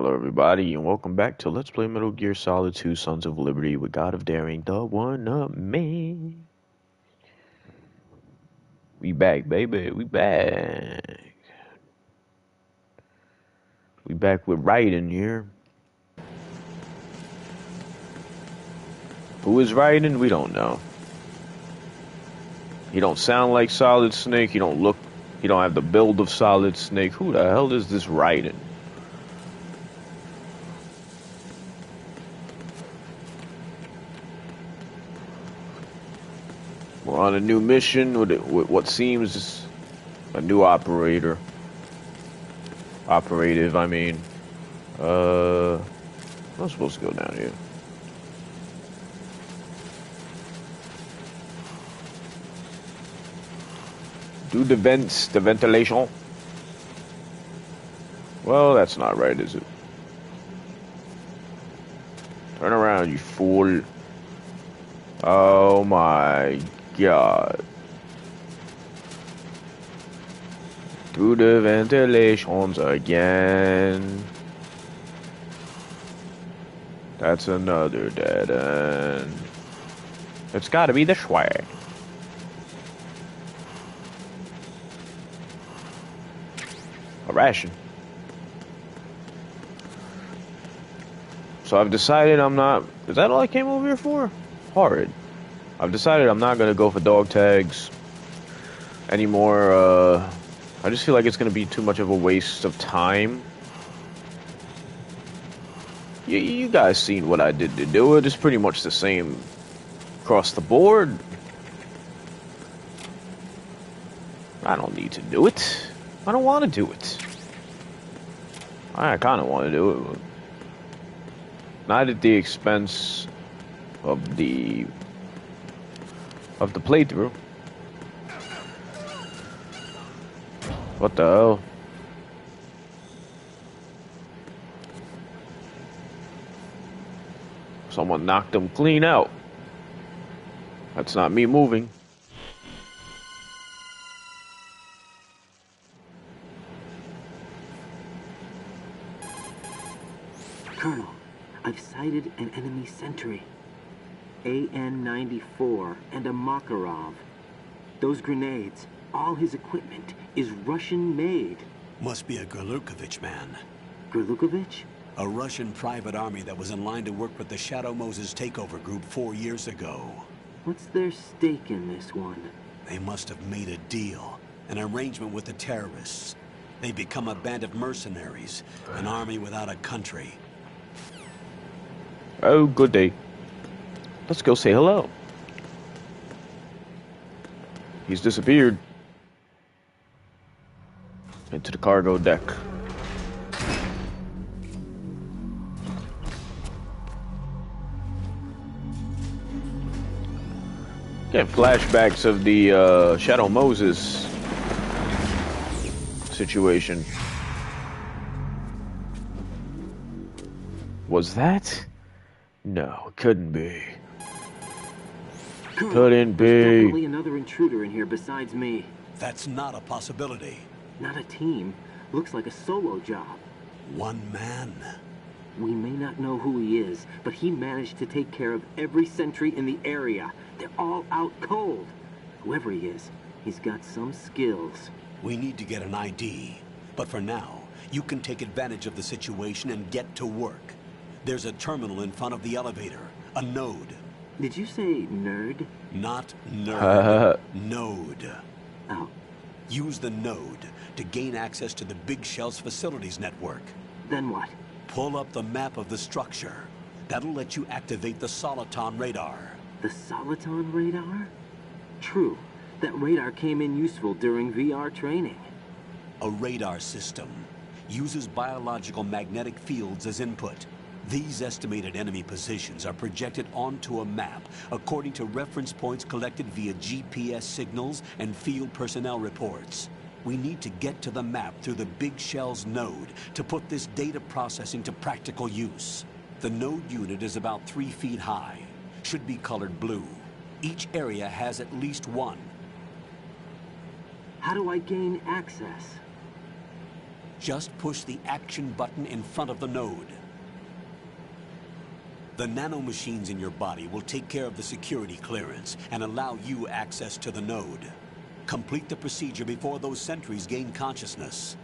Hello, everybody, and welcome back to Let's Play Metal Gear Solid 2 Sons of Liberty with God of Daring, the one-up man. We back, baby. We back. We back with Raiden here. Who is Raiden? We don't know. He don't sound like Solid Snake. He don't have the build of Solid Snake. Who the hell is this Raiden? We're on a new mission with what seems a new operator. Operative, I mean. I'm supposed to go down here. Do the ventilation. Well, that's not right, is it? Turn around, you fool. Oh my God. Do the ventilations again. That's another dead end. It's gotta be this way. A ration. So I've decided I'm not... Is that all I came over here for? Horrid. I've decided I'm not gonna go for dog tags anymore. I just feel like it's gonna be too much of a waste of time. You guys seen what I did to do it. It's pretty much the same across the board. I don't need to do it. I don't want to do it. I kind of want to do it, but not at the expense of the playthrough. What the hell? Someone knocked them clean out. That's not me moving. Colonel, I've sighted an enemy sentry. AN-94 and a Makarov. Those grenades, all his equipment, is Russian-made. Must be a Gurlukovich man. Gurlukovich? A Russian private army that was in line to work with the Shadow Moses takeover group 4 years ago. What's their stake in this one? They must have made a deal, an arrangement with the terrorists. They become a band of mercenaries, an army without a country. Oh, good day. Let's go say hello. He's disappeared. Into the cargo deck. Get flashbacks of the Shadow Moses situation. Was that? No, it couldn't be. Colonel, Couldn't there's be. definitely another intruder in here besides me. That's not a possibility. Not a team. Looks like a solo job. One man. We may not know who he is, but he managed to take care of every sentry in the area. They're all out cold. Whoever he is, he's got some skills. We need to get an ID. But for now, you can take advantage of the situation and get to work. There's a terminal in front of the elevator. A node. Did you say nerd? Not nerd. Node. Oh, Use the node to gain access to the Big Shell's facilities network. then what? Pull up the map of the structure. That'll let you activate the Soliton radar. The Soliton radar? True. That radar came in useful during VR training. A radar system uses biological magnetic fields as input. These estimated enemy positions are projected onto a map according to reference points collected via GPS signals and field personnel reports. We need to get to the map through the Big Shell's node to put this data processing to practical use. The node unit is about 3 feet high. Should be colored blue. Each area has at least one. How do I gain access? Just push the action button in front of the node. The nanomachines in your body will take care of the security clearance and allow you access to the node. Complete the procedure before those sentries gain consciousness.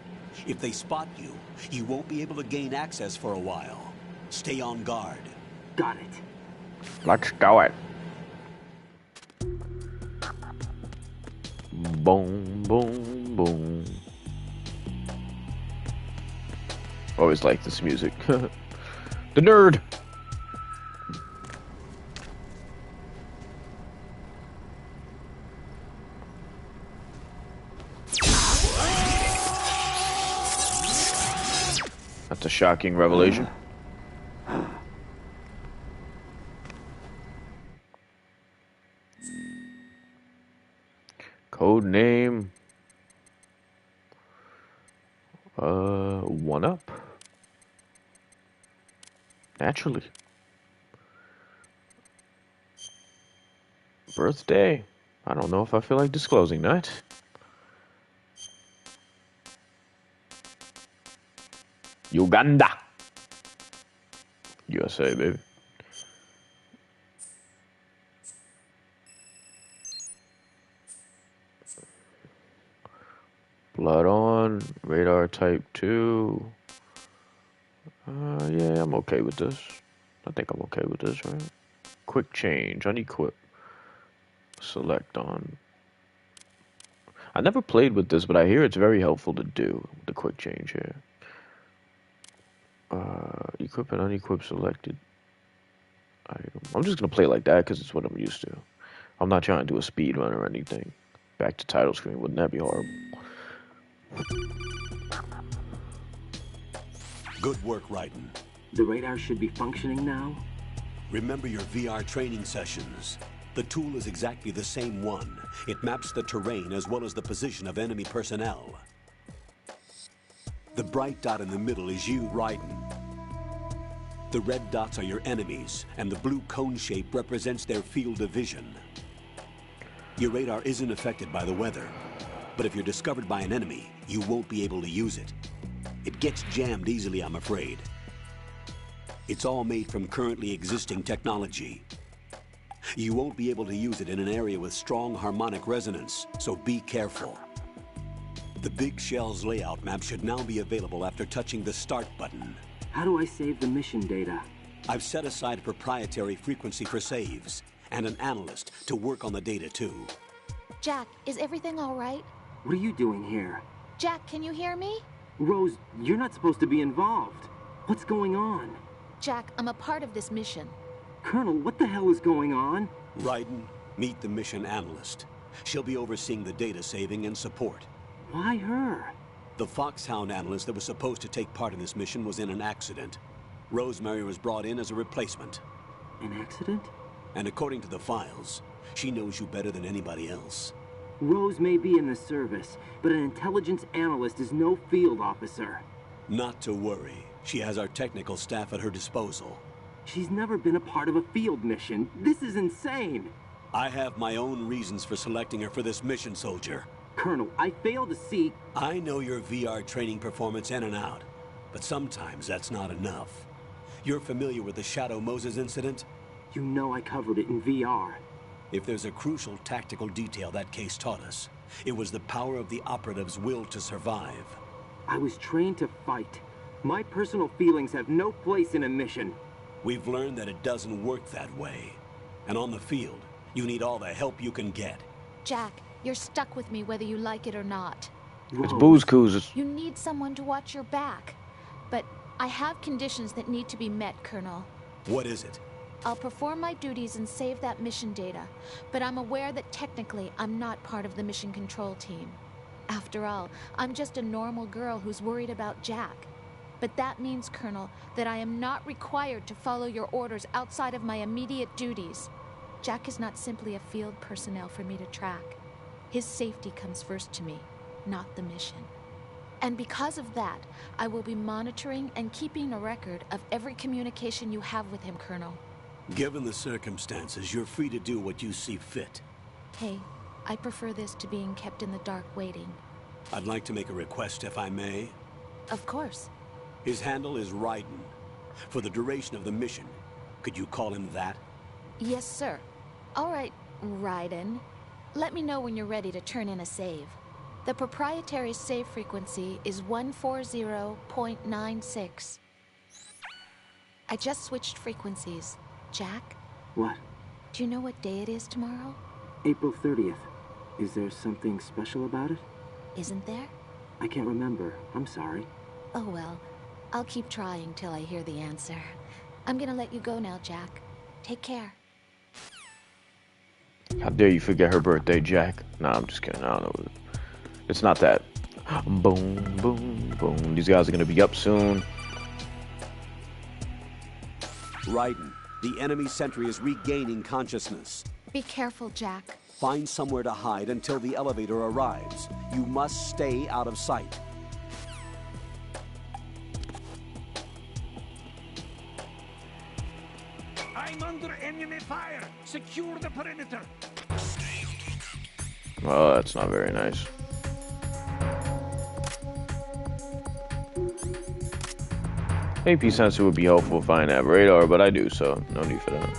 If they spot you, you won't be able to gain access for a while. Stay on guard. Got it. Let's do it. Boom, boom, boom. Always like this music. The nerd. That's a shocking revelation. Code name. 1UP. Naturally. Birthday. I don't know if I feel like disclosing that. Uganda. USA, baby. Blood on. Radar type 2. Yeah, I'm okay with this. I think I'm okay with this, right? Quick change. Unequip. Select on. I never played with this, but I hear it's very helpful to do. The quick change here. Equip and unequip selected item. I'm just gonna play like that because it's what I'm used to. I'm not trying to do a speed run or anything. Back to title screen. Wouldn't that be horrible? Good work, Raiden. The radar should be functioning now? Remember your VR training sessions. The tool is exactly the same one. It maps the terrain as well as the position of enemy personnel. The bright dot in the middle is you, Raiden. The red dots are your enemies, and the blue cone shape represents their field of vision. Your radar isn't affected by the weather, but if you're discovered by an enemy, you won't be able to use it. It gets jammed easily, I'm afraid. It's all made from currently existing technology. You won't be able to use it in an area with strong harmonic resonance, so be careful. The Big Shell's layout map should now be available after touching the Start button. How do I save the mission data? I've set aside a proprietary frequency for saves, and an analyst to work on the data too. Jack, is everything all right? What are you doing here? Jack, can you hear me? Rose, you're not supposed to be involved. What's going on? Jack, I'm a part of this mission. Colonel, what the hell is going on? Raiden, meet the mission analyst. She'll be overseeing the data saving and support. Why her? The Foxhound analyst that was supposed to take part in this mission was in an accident. Rosemary was brought in as a replacement. An accident? And according to the files, she knows you better than anybody else. Rose may be in the service, but an intelligence analyst is no field officer. Not to worry. She has our technical staff at her disposal. She's never been a part of a field mission. This is insane. I have my own reasons for selecting her for this mission, soldier. Colonel, I fail to see... I know your VR training performance in and out, but sometimes that's not enough. You're familiar with the Shadow Moses incident? You know I covered it in VR. If there's a crucial tactical detail that case taught us, it was the power of the operative's will to survive. I was trained to fight. My personal feelings have no place in a mission. We've learned that it doesn't work that way. And on the field, you need all the help you can get. Jack, you're stuck with me whether you like it or not. It's booze coozes. You need someone to watch your back. But I have conditions that need to be met, Colonel. What is it? I'll perform my duties and save that mission data, but I'm aware that technically I'm not part of the mission control team. After all, I'm just a normal girl who's worried about Jack. But that means, Colonel, that I am not required to follow your orders outside of my immediate duties. Jack is not simply a field personnel for me to track. His safety comes first to me, not the mission. And because of that, I will be monitoring and keeping a record of every communication you have with him, Colonel. Given the circumstances, you're free to do what you see fit. Hey, I prefer this to being kept in the dark waiting. I'd like to make a request, if I may. Of course. His handle is Raiden. For the duration of the mission, could you call him that? Yes, sir. All right, Raiden. Let me know when you're ready to turn in a save. The proprietary save frequency is 140.96. I just switched frequencies. Jack, What? do you know what day it is tomorrow? April 30th. Is there something special about it? Isn't there? I can't remember. I'm sorry. Oh well, I'll keep trying till I hear the answer. I'm gonna let you go now, Jack. Take care. How dare you forget her birthday, Jack? Nah, I'm just kidding. I don't know. It's not that. Boom, boom, boom. These guys are gonna be up soon. Raiden, the enemy sentry is regaining consciousness. Be careful, Jack. Find somewhere to hide until the elevator arrives. You must stay out of sight. I'm under enemy fire. Secure the perimeter. Well, that's not very nice. AP sensor would be helpful if I didn't have radar, but I do, so no need for that.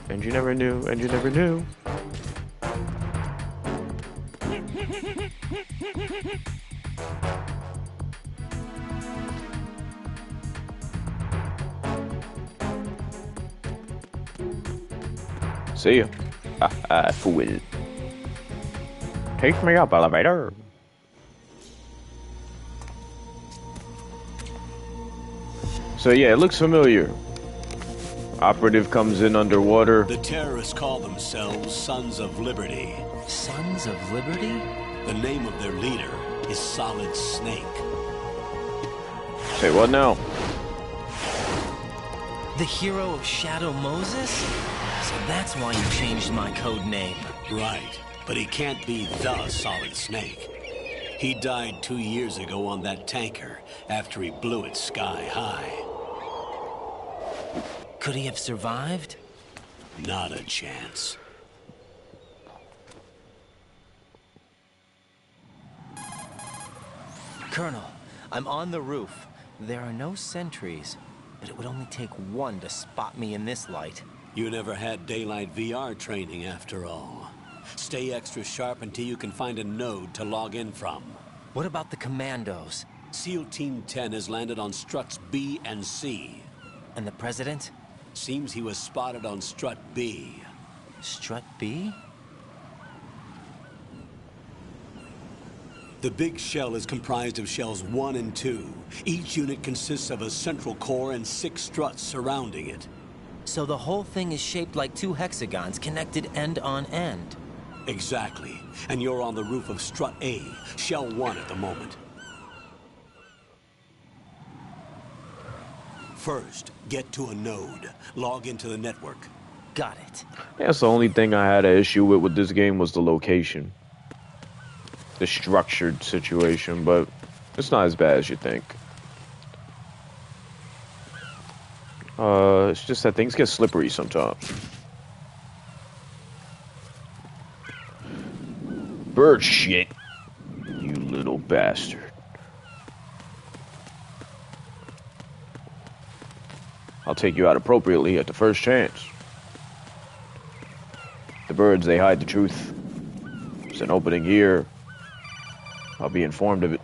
And you never knew, and you never knew. See ya. Fool. Take me up, elevator. So yeah, it looks familiar. Operative comes in underwater. The terrorists call themselves Sons of Liberty. Sons of Liberty? The name of their leader is Solid Snake. Say what now? The hero of Shadow Moses? So that's why you changed my code name. Right, but he can't be the Solid Snake. He died 2 years ago on that tanker after he blew it sky high. Could he have survived? Not a chance. Colonel, I'm on the roof. There are no sentries, but it would only take one to spot me in this light. You never had daylight VR training after all. Stay extra sharp until you can find a node to log in from. What about the commandos? SEAL Team 10 has landed on struts B and C. And the president? Seems he was spotted on strut B. Strut B? The big shell is comprised of shells 1 and 2. Each unit consists of a central core and 6 struts surrounding it. So the whole thing is shaped like 2 hexagons connected end on end. Exactly. And you're on the roof of strut A, shell 1 at the moment. First, get to a node. Log into the network. Got it. That's the only thing I had an issue with this game was the location. The structured situation, but it's not as bad as you think. It's just that things get slippery sometimes. Bird shit. You little bastard. I'll take you out appropriately at the first chance. The birds, they hide the truth. There's an opening here. I'll be informed of it.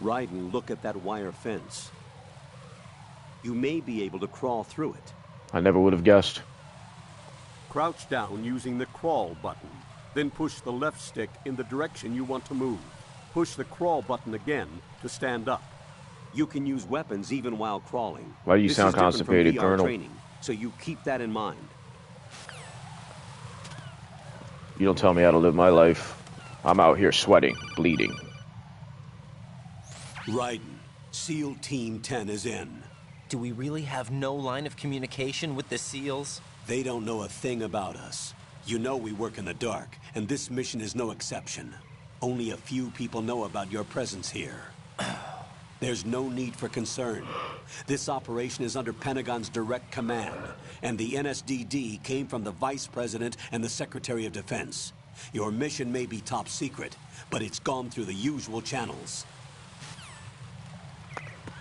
Raiden, look at that wire fence. You may be able to crawl through it. I never would have guessed. Crouch down using the crawl button. Then push the left stick in the direction you want to move. Push the crawl button again to stand up. You can use weapons even while crawling. Why do you This sound is different from constipated, VR Colonel? training, so you keep that in mind. You don't tell me how to live my life. I'm out here sweating, bleeding. Raiden, SEAL Team 10 is in. Do we really have no line of communication with the SEALs? They don't know a thing about us. You know we work in the dark, and this mission is no exception. Only a few people know about your presence here. There's no need for concern. This operation is under Pentagon's direct command, and the NSDD came from the Vice President and the Secretary of Defense. Your mission may be top secret, but it's gone through the usual channels.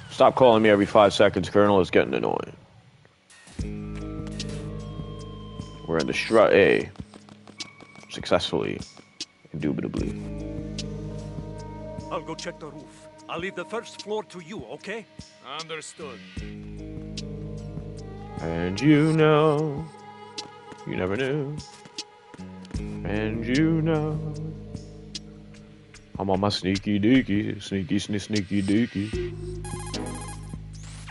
Stop calling me every 5 seconds, Colonel. It's getting annoying. We're in the Strut A. Successfully. Indubitably. I'll go check the roof. I'll leave the first floor to you, okay? Understood. And you know, you never knew. And you know, I'm on my sneaky deaky, sneaky deaky.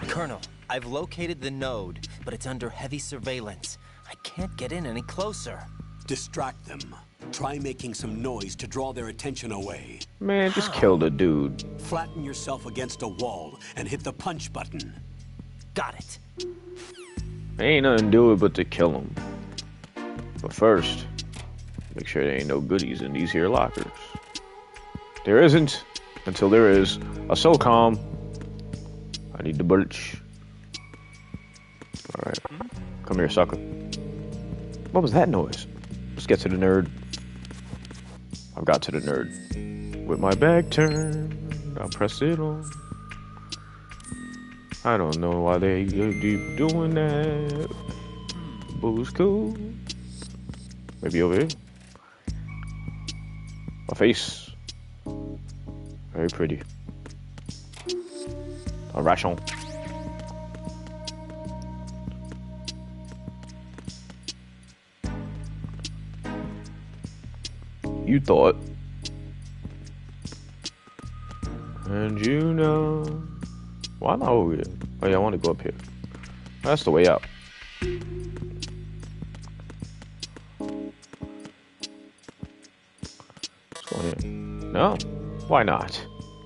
Colonel, I've located the node, but it's under heavy surveillance. I can't get in any closer. Distract them. Try making some noise to draw their attention away. Man, just kill the dude. Flatten yourself against a wall and hit the punch button. Got it. Ain't nothing to it but to kill him. But first, make sure there ain't no goodies in these here lockers. There isn't until there is a SOCOM. I need the birch. Alright. Come here, sucker. What was that noise? Let's get to the nerd. I've got to the nerd. With my back turned, I'll press it on. I don't know why they keep doing that. Boo's cool. Maybe over here. A face. Very pretty. A ration. You thought. And you know. Why am I over here? Oh yeah, I want to go up here. That's the way out. Let's go in here. No? Why not?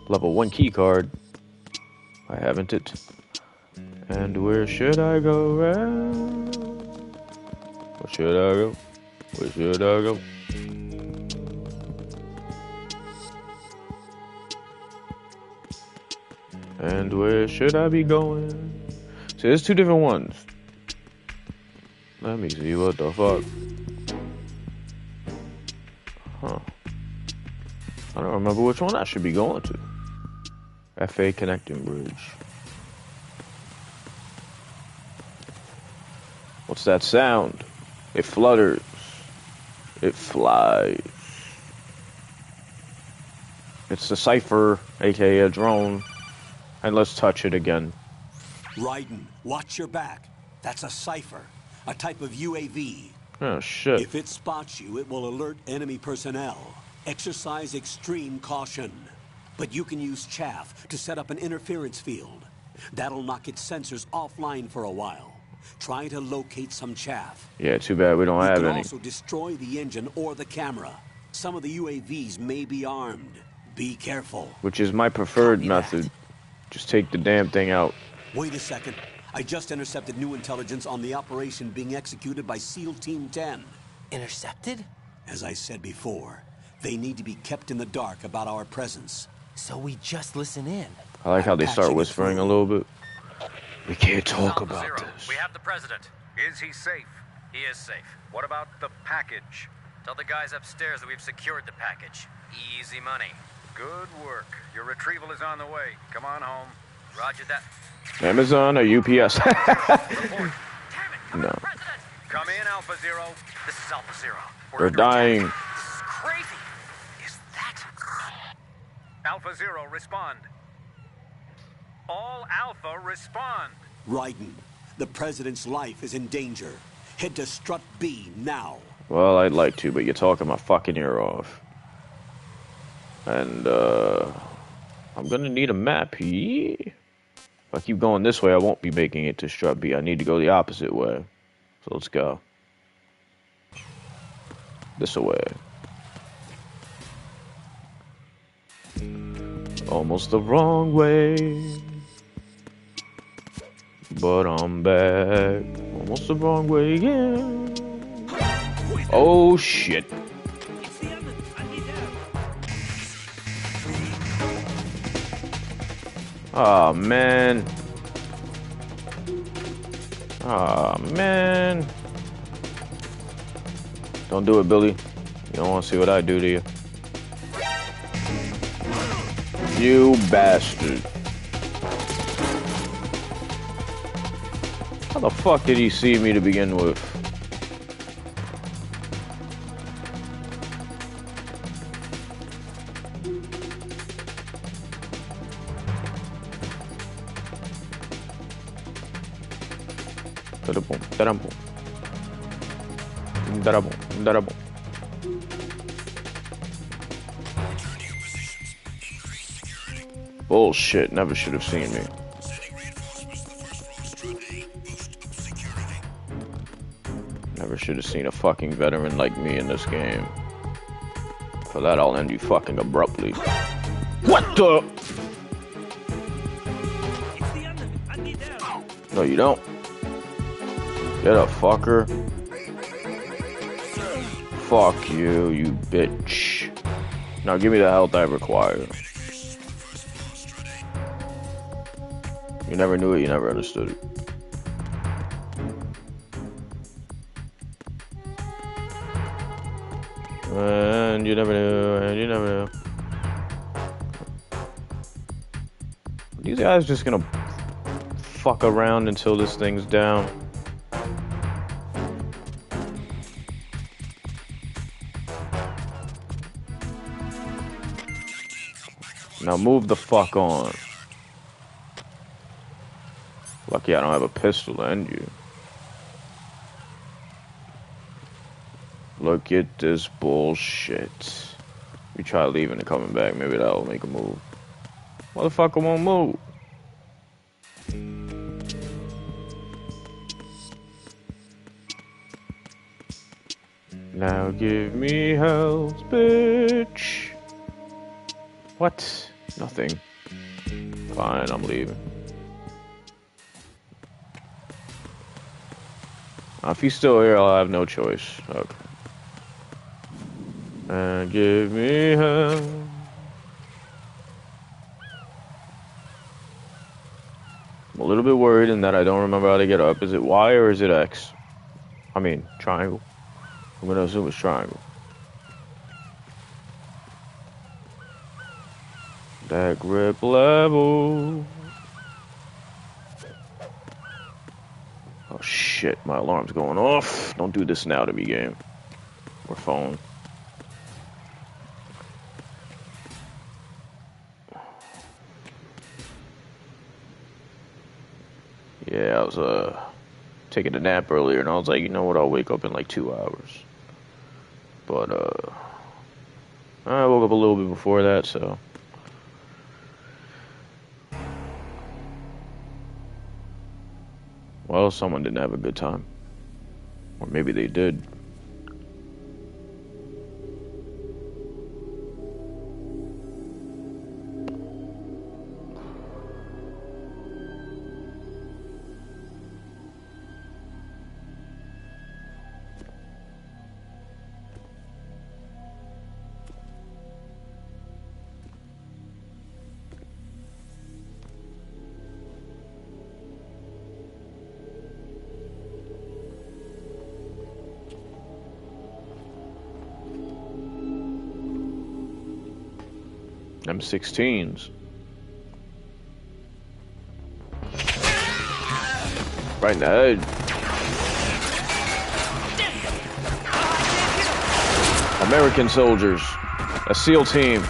Level 1 key card. I haven't it. And where should I go? Where should I go? Where should I go? And where should I be going? See, there's 2 different ones. Let me see what the fuck. Huh. I don't remember which one I should be going to. FA connecting bridge. What's that sound? It flutters. It flies. It's the Cypher, aka a drone. And let's touch it again. Raiden, watch your back. That's a Cypher, a type of UAV. Oh, shit. If it spots you, it will alert enemy personnel. Exercise extreme caution. But you can use chaff to set up an interference field. That'll knock its sensors offline for a while. Try to locate some chaff. Yeah, too bad we don't have any. You can also destroy the engine or the camera. Some of the UAVs may be armed. Be careful. Which is my preferred method. Just take the damn thing out. Wait a second. I just intercepted new intelligence on the operation being executed by SEAL Team 10. Intercepted? As I said before, they need to be kept in the dark about our presence. So we just listen in. I like how they start whispering a little bit. We can't talk about Zero. this. We have the president. Is he safe? He is safe. What about the package? Tell the guys upstairs that we've secured the package. Easy money. Good work. Your retrieval is on the way. Come on home. Roger that. Amazon or UPS? Report. Damn it! No. President! Come in, Alpha Zero. This is Alpha Zero. We're dying. This is crazy. Is that... Alpha Zero, respond. All Alpha, respond. Raiden, the president's life is in danger. Head to Strut B now. Well, I'd like to, but you're talking my fucking ear off. And, I'm gonna need a map here. If I keep going this way, I won't be making it to Strut B. I need to go the opposite way. So let's go. This way. Almost the wrong way. But I'm back. Almost the wrong way again. Oh, shit. Oh man. Oh man. Don't do it, Billy. You don't want to see what I do to you. You bastard. How the fuck did he see me to begin with? Bullshit, never should have seen me. Never should have seen a fucking veteran like me in this game. For that, I'll end you fucking abruptly. What the? No, you don't. Get a fucker. Fuck you, you bitch. Now give me the health I require. You never knew it, you never understood it. And you never knew, and you never knew. These guys just gonna fuck around until this thing's down. Now move the fuck on. Lucky I don't have a pistol to end you. Look at this bullshit. We try leaving and coming back, maybe that'll make a move. Motherfucker won't move. Now give me health, bitch. What? Nothing. Fine, I'm leaving. If he's still here, I'll have no choice. Okay. And give me help. I'm a little bit worried in that I don't remember how to get up. Is it Y or is it X? I mean, triangle. I'm gonna assume it's triangle. That grip level. Oh shit, my alarm's going off. Don't do this now to me, game. Or phone. Yeah, I was taking a nap earlier and I was like, you know what, I'll wake up in like 2 hours. But I woke up a little bit before that, so well, someone didn't have a good time. Or maybe they did. M16s. Right in the head. American soldiers. A SEAL team.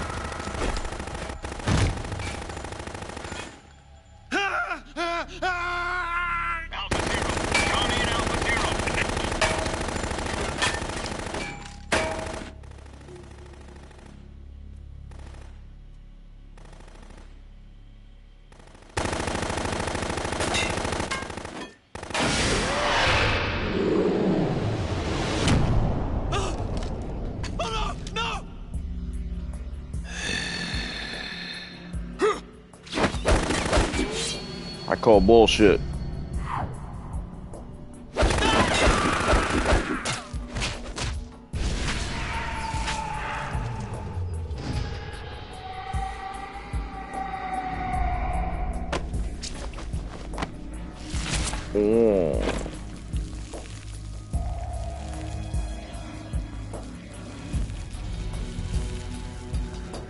I call bullshit. Oh.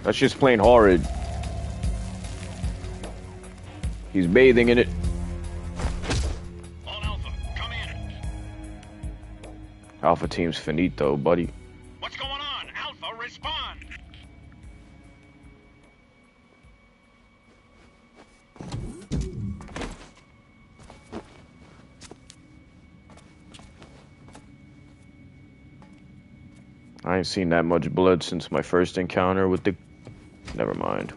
That's just plain horrid. He's bathing in it. All Alpha, come in. Alpha team's finito, buddy. What's going on? Alpha, respond. I ain't seen that much blood since my first encounter with the... Never mind.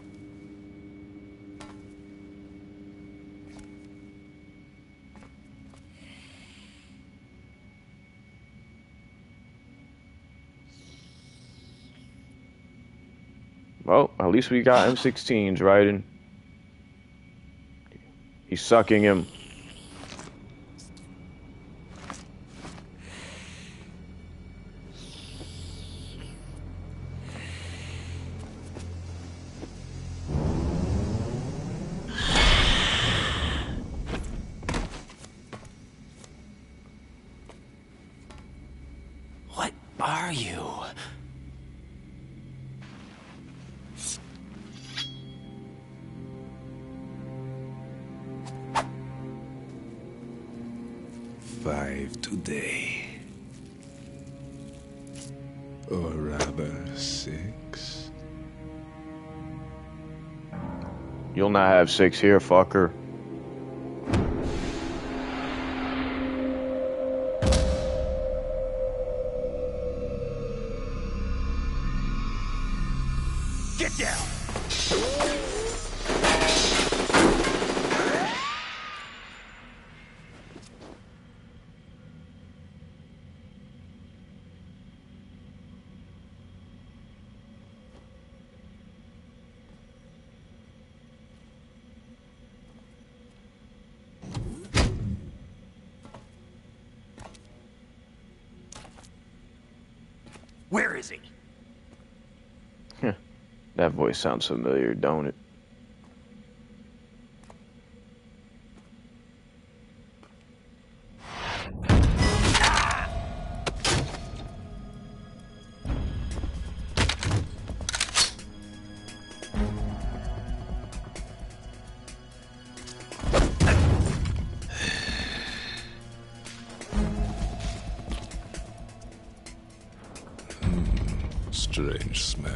Well, at least we got M16s riding. He's sucking him. What are you? Five today. Or rather, 6. You'll not have 6 here, fucker. Get down. Where is he? That voice sounds familiar, don't it? Strange smell.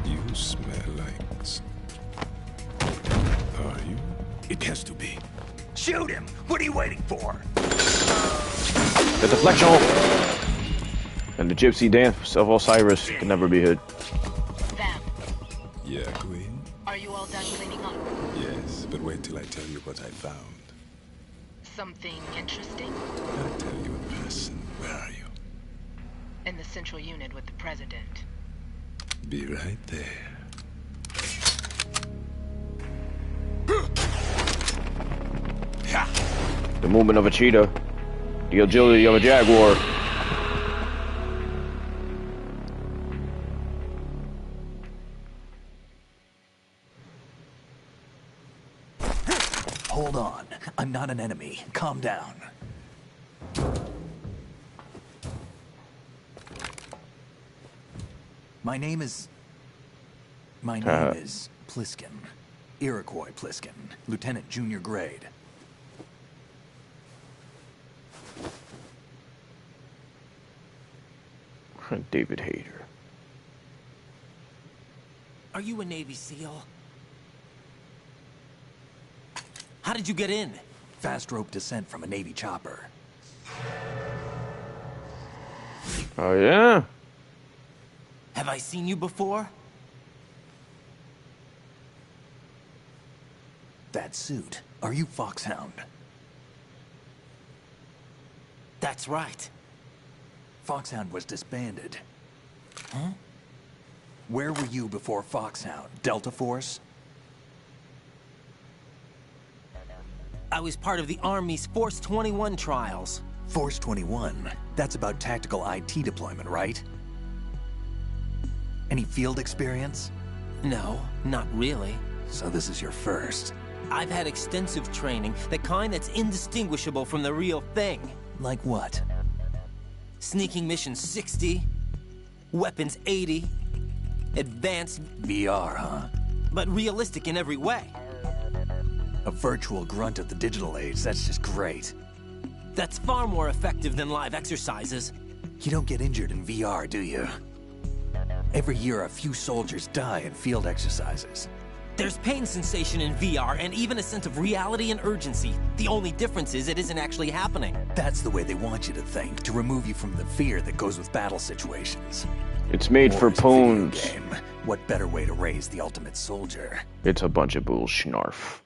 You smell like... Are you? It has to be. Shoot him! What are you waiting for? The deflection. And the gypsy dance of Osiris can never be hid. Vam, Yeah, Queen? are you all done cleaning up? Yes, but wait till I tell you what I found. Something interesting? I'll tell you in person. Where are you? In the central unit with the president. Be right there. The movement of a cheetah. The agility of a jaguar. Hold on. I'm not an enemy. Calm down. My name is Pliskin. Iroquois Pliskin. Lieutenant Junior Grade. David Hayter. Are you a Navy SEAL? How did you get in? Fast rope descent from a Navy chopper. Oh, yeah? Have I seen you before? That suit. Are you Foxhound? That's right. Foxhound was disbanded. Huh? Where were you before Foxhound? Delta Force? I was part of the Army's Force 21 trials. Force 21? That's about tactical IT deployment, right? Any field experience? No, not really. So this is your first. I've had extensive training, the kind that's indistinguishable from the real thing. Like what? Sneaking mission 60, weapons 80, advanced... VR, huh? But realistic in every way. A virtual grunt of the digital age, that's just great. That's far more effective than live exercises. You don't get injured in VR, do you? Every year, a few soldiers die in field exercises. There's pain sensation in VR and even a sense of reality and urgency. The only difference is it isn't actually happening. That's the way they want you to think, to remove you from the fear that goes with battle situations. It's made for poons. What better way to raise the ultimate soldier? It's a bunch of bull schnarf.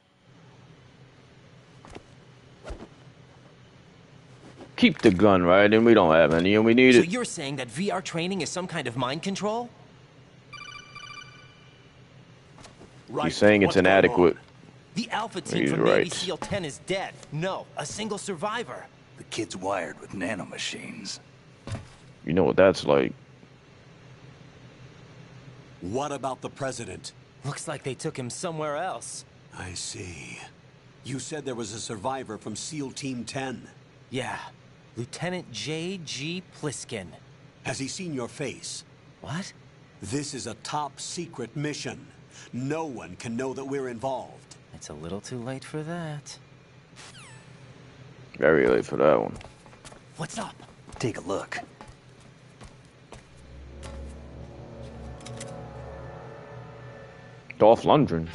Keep the gun, right? And we don't have any, and we need it. So you're saying that VR training is some kind of mind control? He's saying it's inadequate. The Alpha team He's from right. Navy SEAL 10 is dead. No, a single survivor. The kid's wired with nanomachines. You know what that's like. What about the president? Looks like they took him somewhere else. I see. You said there was a survivor from SEAL Team 10. Yeah. Lieutenant J.G. Pliskin. Has he seen your face? What? This is a top secret mission. No one can know that we're involved. It's a little too late for that. Very late for that one. What's up? Take a look. Dolph Lundgren.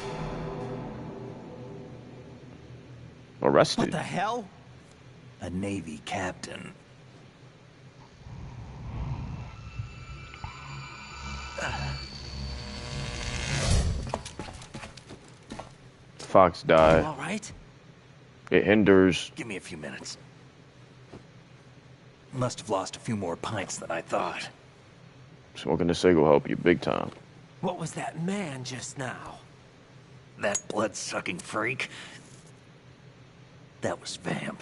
Arrested. What the hell? A Navy captain. Fox died. All right. It hinders. Give me a few minutes. Must have lost a few more pints than I thought. Smoking the cig will help you big time. What was that man just now? That blood-sucking freak? That was Vamp.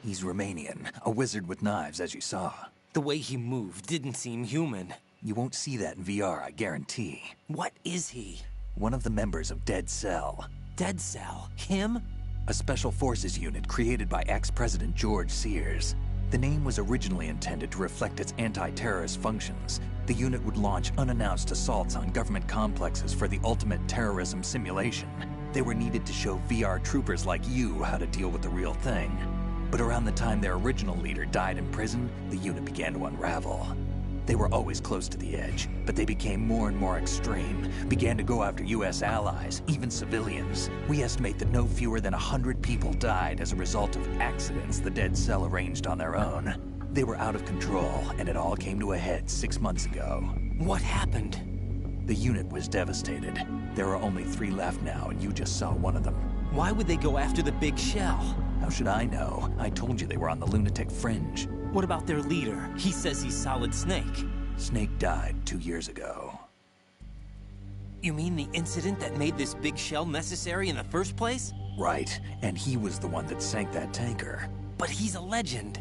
He's Romanian, a wizard with knives, as you saw. The way he moved didn't seem human. You won't see that in VR, I guarantee. What is he? One of the members of Dead Cell. Dead Cell? Him? A special forces unit created by ex-President George Sears. The name was originally intended to reflect its anti-terrorist functions. The unit would launch unannounced assaults on government complexes for the ultimate terrorism simulation. They were needed to show VR troopers like you how to deal with the real thing. But around the time their original leader died in prison, the unit began to unravel. They were always close to the edge, but they became more and more extreme, began to go after US allies, even civilians. We estimate that no fewer than 100 people died as a result of accidents the Dead Cell arranged on their own. They were out of control, and it all came to a head 6 months ago. What happened? The unit was devastated. There are only 3 left now, and you just saw one of them. Why would they go after the big shell? How should I know? I told you they were on the lunatic fringe. What about their leader? He says he's Solid Snake. Snake died 2 years ago. You mean the incident that made this big shell necessary in the first place? Right, and he was the one that sank that tanker. But he's a legend.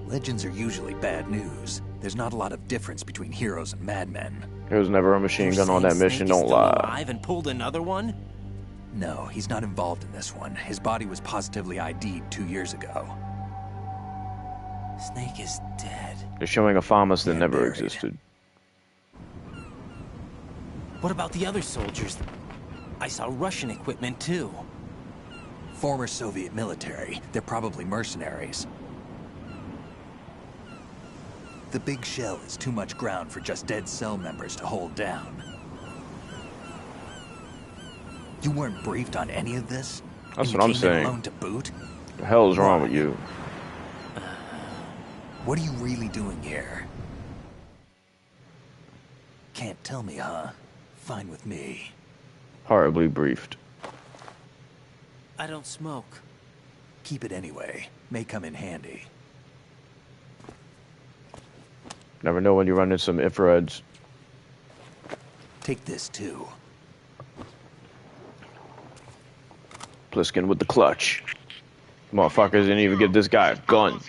Legends are usually bad news. There's not a lot of difference between heroes and madmen. There was never a machine gun on that mission, don't lie. Alive and pulled another one? No, he's not involved in this one. His body was positively ID'd 2 years ago. Snake is dead. They're showing a FAMAS that never existed. What about the other soldiers? I saw Russian equipment too. Former Soviet military. They're probably mercenaries. The big shell is too much ground for just Dead Cell members to hold down. You weren't briefed on any of this? That's what I'm saying. Alone to boot? The hell is wrong with you? What are you really doing here? Can't tell me, huh? Fine with me. Horribly briefed. I don't smoke. Keep it anyway. May come in handy. Never know when you run into some infrareds. Take this too. Pliskin with the clutch. Motherfuckers didn't even give this guy a gun.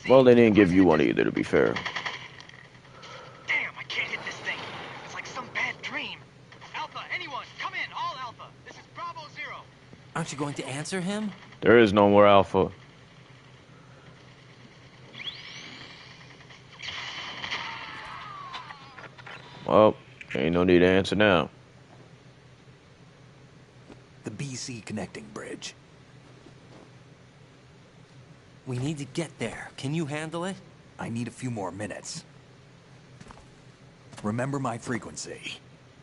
Well, they didn't give you one either, to be fair. Aren't you going to answer him? There is no more Alpha. Well, ain't no need to answer now. The BC connecting bridge. We need to get there. Can you handle it? I need a few more minutes. Remember my frequency.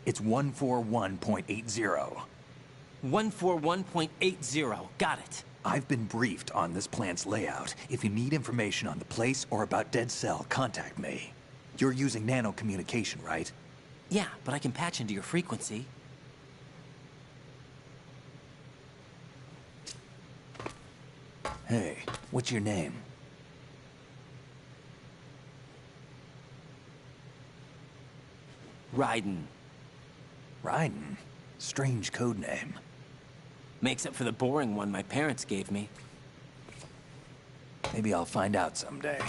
It's 141.80. 141.80. Got it. I've been briefed on this plant's layout. If you need information on the place or about Dead Cell, contact me. You're using nano communication, right? Yeah, but I can patch into your frequency. Hey, what's your name? Raiden. Raiden? Strange code name. Makes up for the boring one my parents gave me. Maybe I'll find out someday.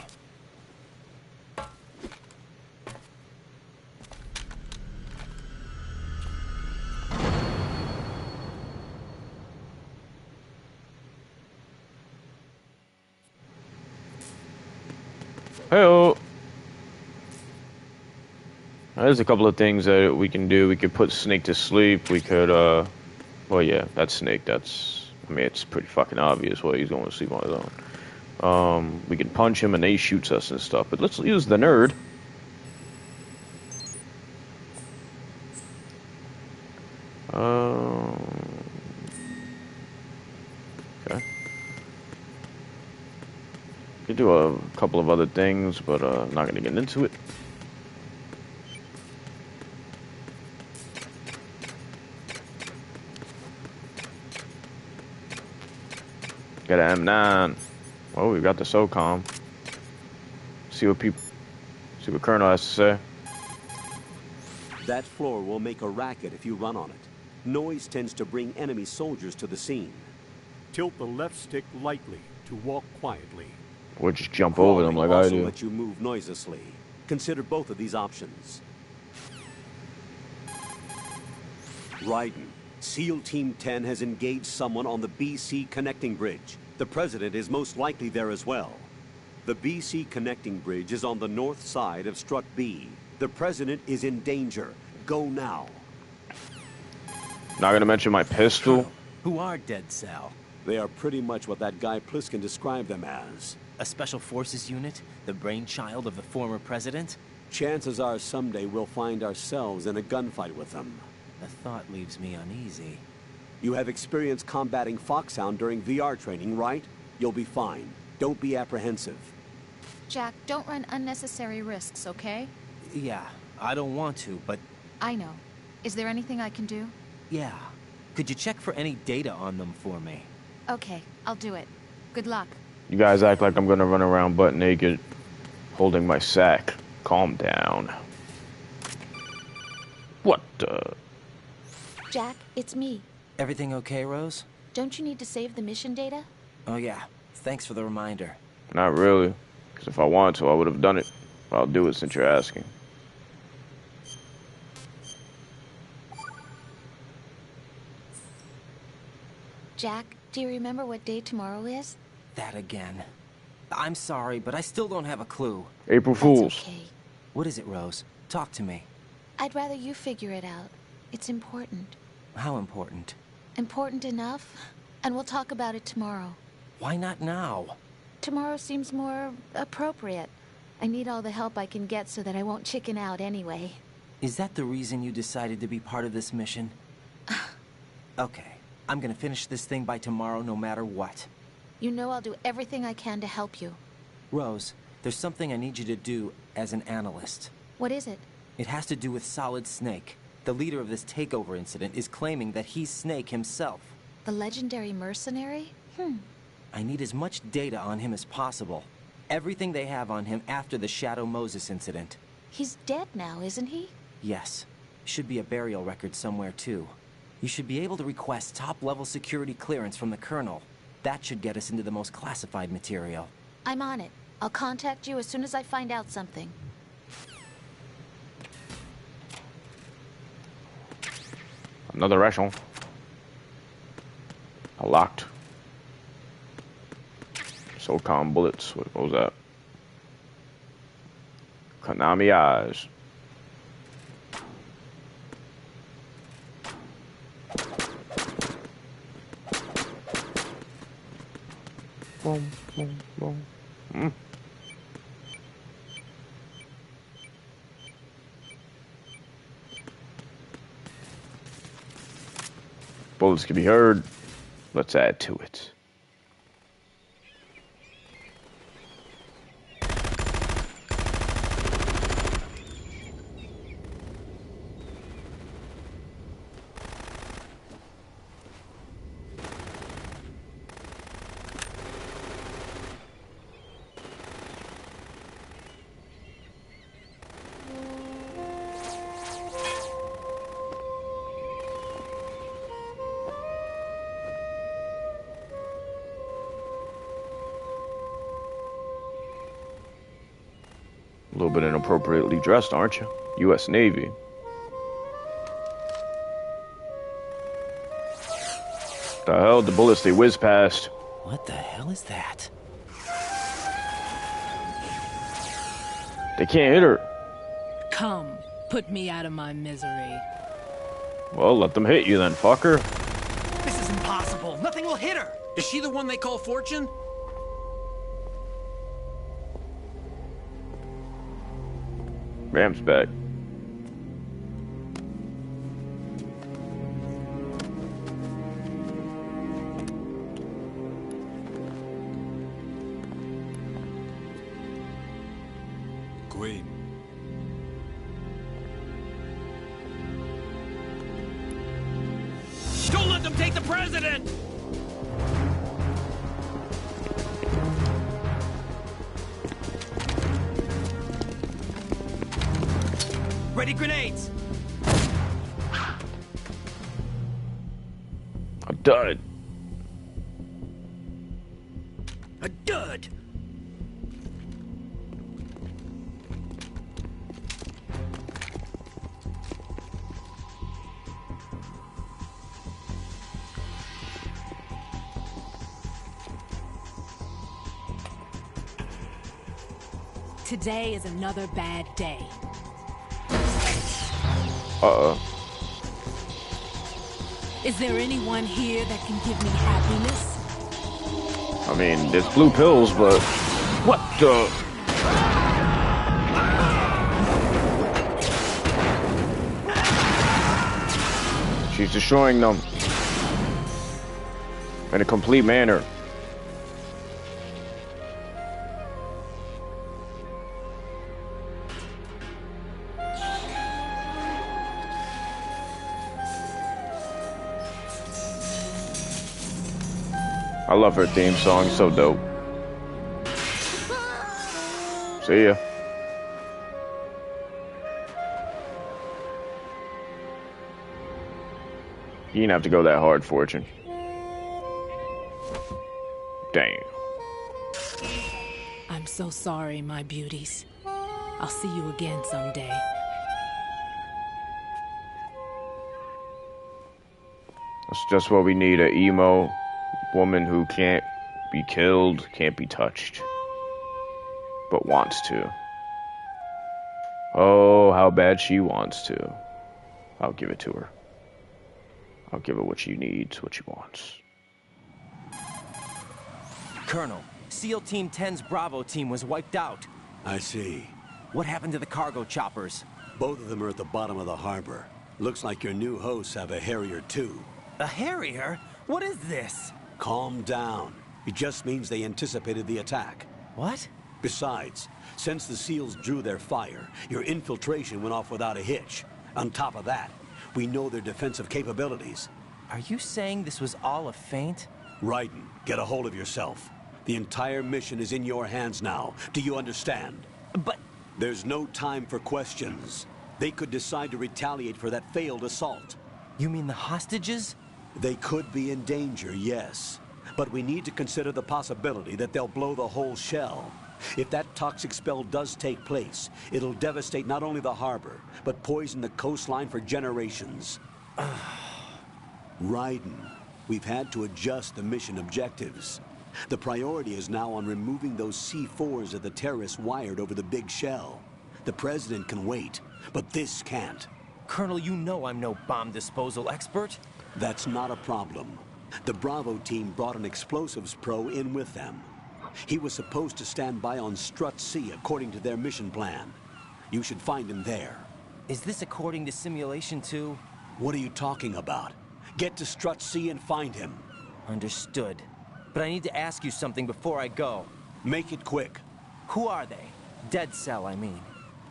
Hey-oh. There's a couple of things that we can do. We could put Snake to sleep. We could, well, yeah, that's Snake. That's, I mean, it's pretty fucking obvious why he's going to sleep on his own. We can punch him and he shoots us and stuff. But let's use the nerd. Okay. Could do a couple of other things, but I'm not gonna get into it. Got an M9. Oh, we got the SOCOM. See what Colonel has to say. That floor will make a racket if you run on it. Noise tends to bring enemy soldiers to the scene. Tilt the left stick lightly to walk quietly. Or just jump over them like I also do. let you move noiselessly. Consider both of these options. Raiden, SEAL Team 10 has engaged someone on the BC connecting bridge. The President is most likely there as well. The BC connecting bridge is on the north side of Strut B. The President is in danger. Go now. Not gonna mention my pistol. Who are Dead Cell? They are pretty much what that guy Pliskin described them as. A special forces unit? The brainchild of the former president? Chances are someday we'll find ourselves in a gunfight with them. The thought leaves me uneasy. You have experience combating Foxhound during VR training, right? You'll be fine. Don't be apprehensive. Jack, don't run unnecessary risks, okay? Yeah, I don't want to, but... I know. Is there anything I can do? Yeah. Could you check for any data on them for me? Okay, I'll do it. Good luck. You guys act like I'm gonna run around butt naked, holding my sack. Calm down. What the? Jack, it's me. Everything okay, Rose? Don't you need to save the mission data? Oh yeah, thanks for the reminder. Not really. Because if I wanted to, I would have done it. But I'll do it since you're asking. Jack, do you remember what day tomorrow is? That again. I'm sorry, but I still don't have a clue. April Fools. That's okay. What is it, Rose? Talk to me. I'd rather you figure it out. It's important. How important? Important enough? And we'll talk about it tomorrow. Why not now? Tomorrow seems more appropriate. I need all the help I can get so that I won't chicken out anyway. Is that the reason you decided to be part of this mission? Okay, I'm gonna finish this thing by tomorrow no matter what. You know I'll do everything I can to help you. Rose, there's something I need you to do as an analyst. What is it? It has to do with Solid Snake. The leader of this takeover incident is claiming that he's Snake himself. The legendary mercenary? I need as much data on him as possible. Everything they have on him after the Shadow Moses incident. He's dead now, isn't he? Yes. Should be a burial record somewhere, too. You should be able to request top-level security clearance from the Colonel. That should get us into the most classified material. I'm on it. I'll contact you as soon as I find out something. Another ration. Locked. SOCOM bullets. What was that? Konami eyes. Boom, boom, boom. Bullets can be heard. Let's add to it. A little bit inappropriately dressed, aren't you? U.S. Navy. The hell? The bullets, they whiz past. What the hell is that? They can't hit her. Come, put me out of my misery. Well, let them hit you then, fucker. This is impossible. Nothing will hit her. Is she the one they call Fortune? Ram's back. Queen. Don't let them take the president! Ready grenades! A dud. A dud! Today is another bad day. Uh-oh. Is there anyone here that can give me happiness? I mean, there's blue pills, but... What the... She's destroying them. In a complete manner. I love her theme song, so dope. See ya. You didn't have to go that hard, Fortune. Damn. I'm so sorry, my beauties. I'll see you again someday. That's just what we need, a emo woman who can't be killed, can't be touched, but wants to. Oh, how bad she wants to. I'll give it to her. I'll give her what she needs, what she wants. Colonel, SEAL Team 10's Bravo team was wiped out. I see. What happened to the cargo choppers? Both of them are at the bottom of the harbor. Looks like your new hosts have a Harrier too. A Harrier? What is this? Calm down. It just means they anticipated the attack. What? Besides, since the SEALs drew their fire, your infiltration went off without a hitch. On top of that, we know their defensive capabilities. Are you saying this was all a feint? Raiden, get a hold of yourself. The entire mission is in your hands now. Do you understand? But... There's no time for questions. They could decide to retaliate for that failed assault. You mean the hostages? They could be in danger, yes. But we need to consider the possibility that they'll blow the whole shell. If that toxic spell does take place, it'll devastate not only the harbor, but poison the coastline for generations. Raiden, We've had to adjust the mission objectives. The priority is now on removing those C4s that the terrorists wired over the big shell. The President can wait, but this can't. Colonel, you know I'm no bomb disposal expert. That's not a problem. The Bravo team brought an explosives pro in with them. He was supposed to stand by on Strut C according to their mission plan. You should find him there. Is this according to simulation too? What are you talking about? Get to Strut C and find him. Understood. But I need to ask you something before I go. Make it quick. Who are they? Dead Cell, I mean.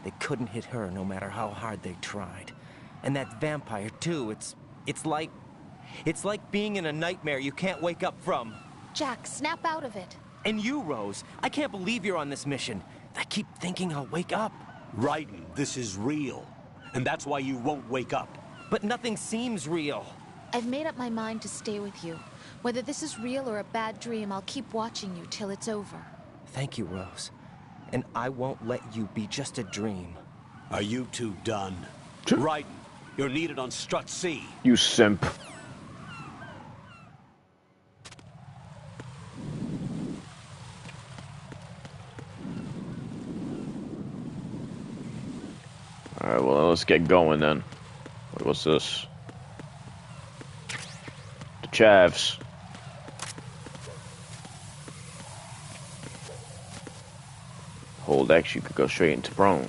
They couldn't hit her no matter how hard they tried. And that vampire too, it's like being in a nightmare you can't wake up from. Jack, snap out of it. And you, Rose, I can't believe you're on this mission. I keep thinking I'll wake up. Raiden, this is real. And that's why you won't wake up. But nothing seems real. I've made up my mind to stay with you. Whether this is real or a bad dream, I'll keep watching you till it's over. Thank you, Rose. And I won't let you be just a dream. Are you two done? Raiden, you're needed on Strut C. You simp. Alright, well, let's get going then. What's this? The Chavs. Hold X, you could go straight into prone.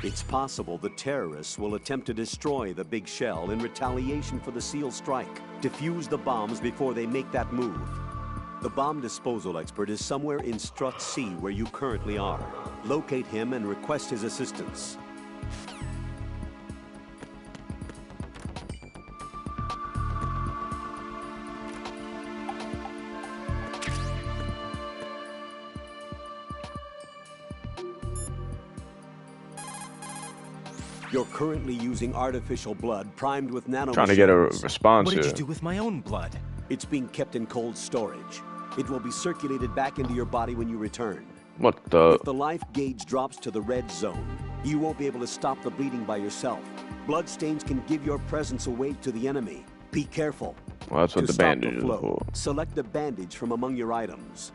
It's possible the terrorists will attempt to destroy the big shell in retaliation for the SEAL strike. Defuse the bombs before they make that move. The bomb disposal expert is somewhere in Strut C where you currently are. Locate him and request his assistance. You're currently using artificial blood primed with nanomachines. Trying to get a response here. What did here. you do with my own blood? It's being kept in cold storage. It will be circulated back into your body when you return. What the? If the life gauge drops to the red zone, you won't be able to stop the bleeding by yourself. Bloodstains can give your presence away to the enemy. Be careful. Well, that's what the bandage is for. Select a bandage from among your items.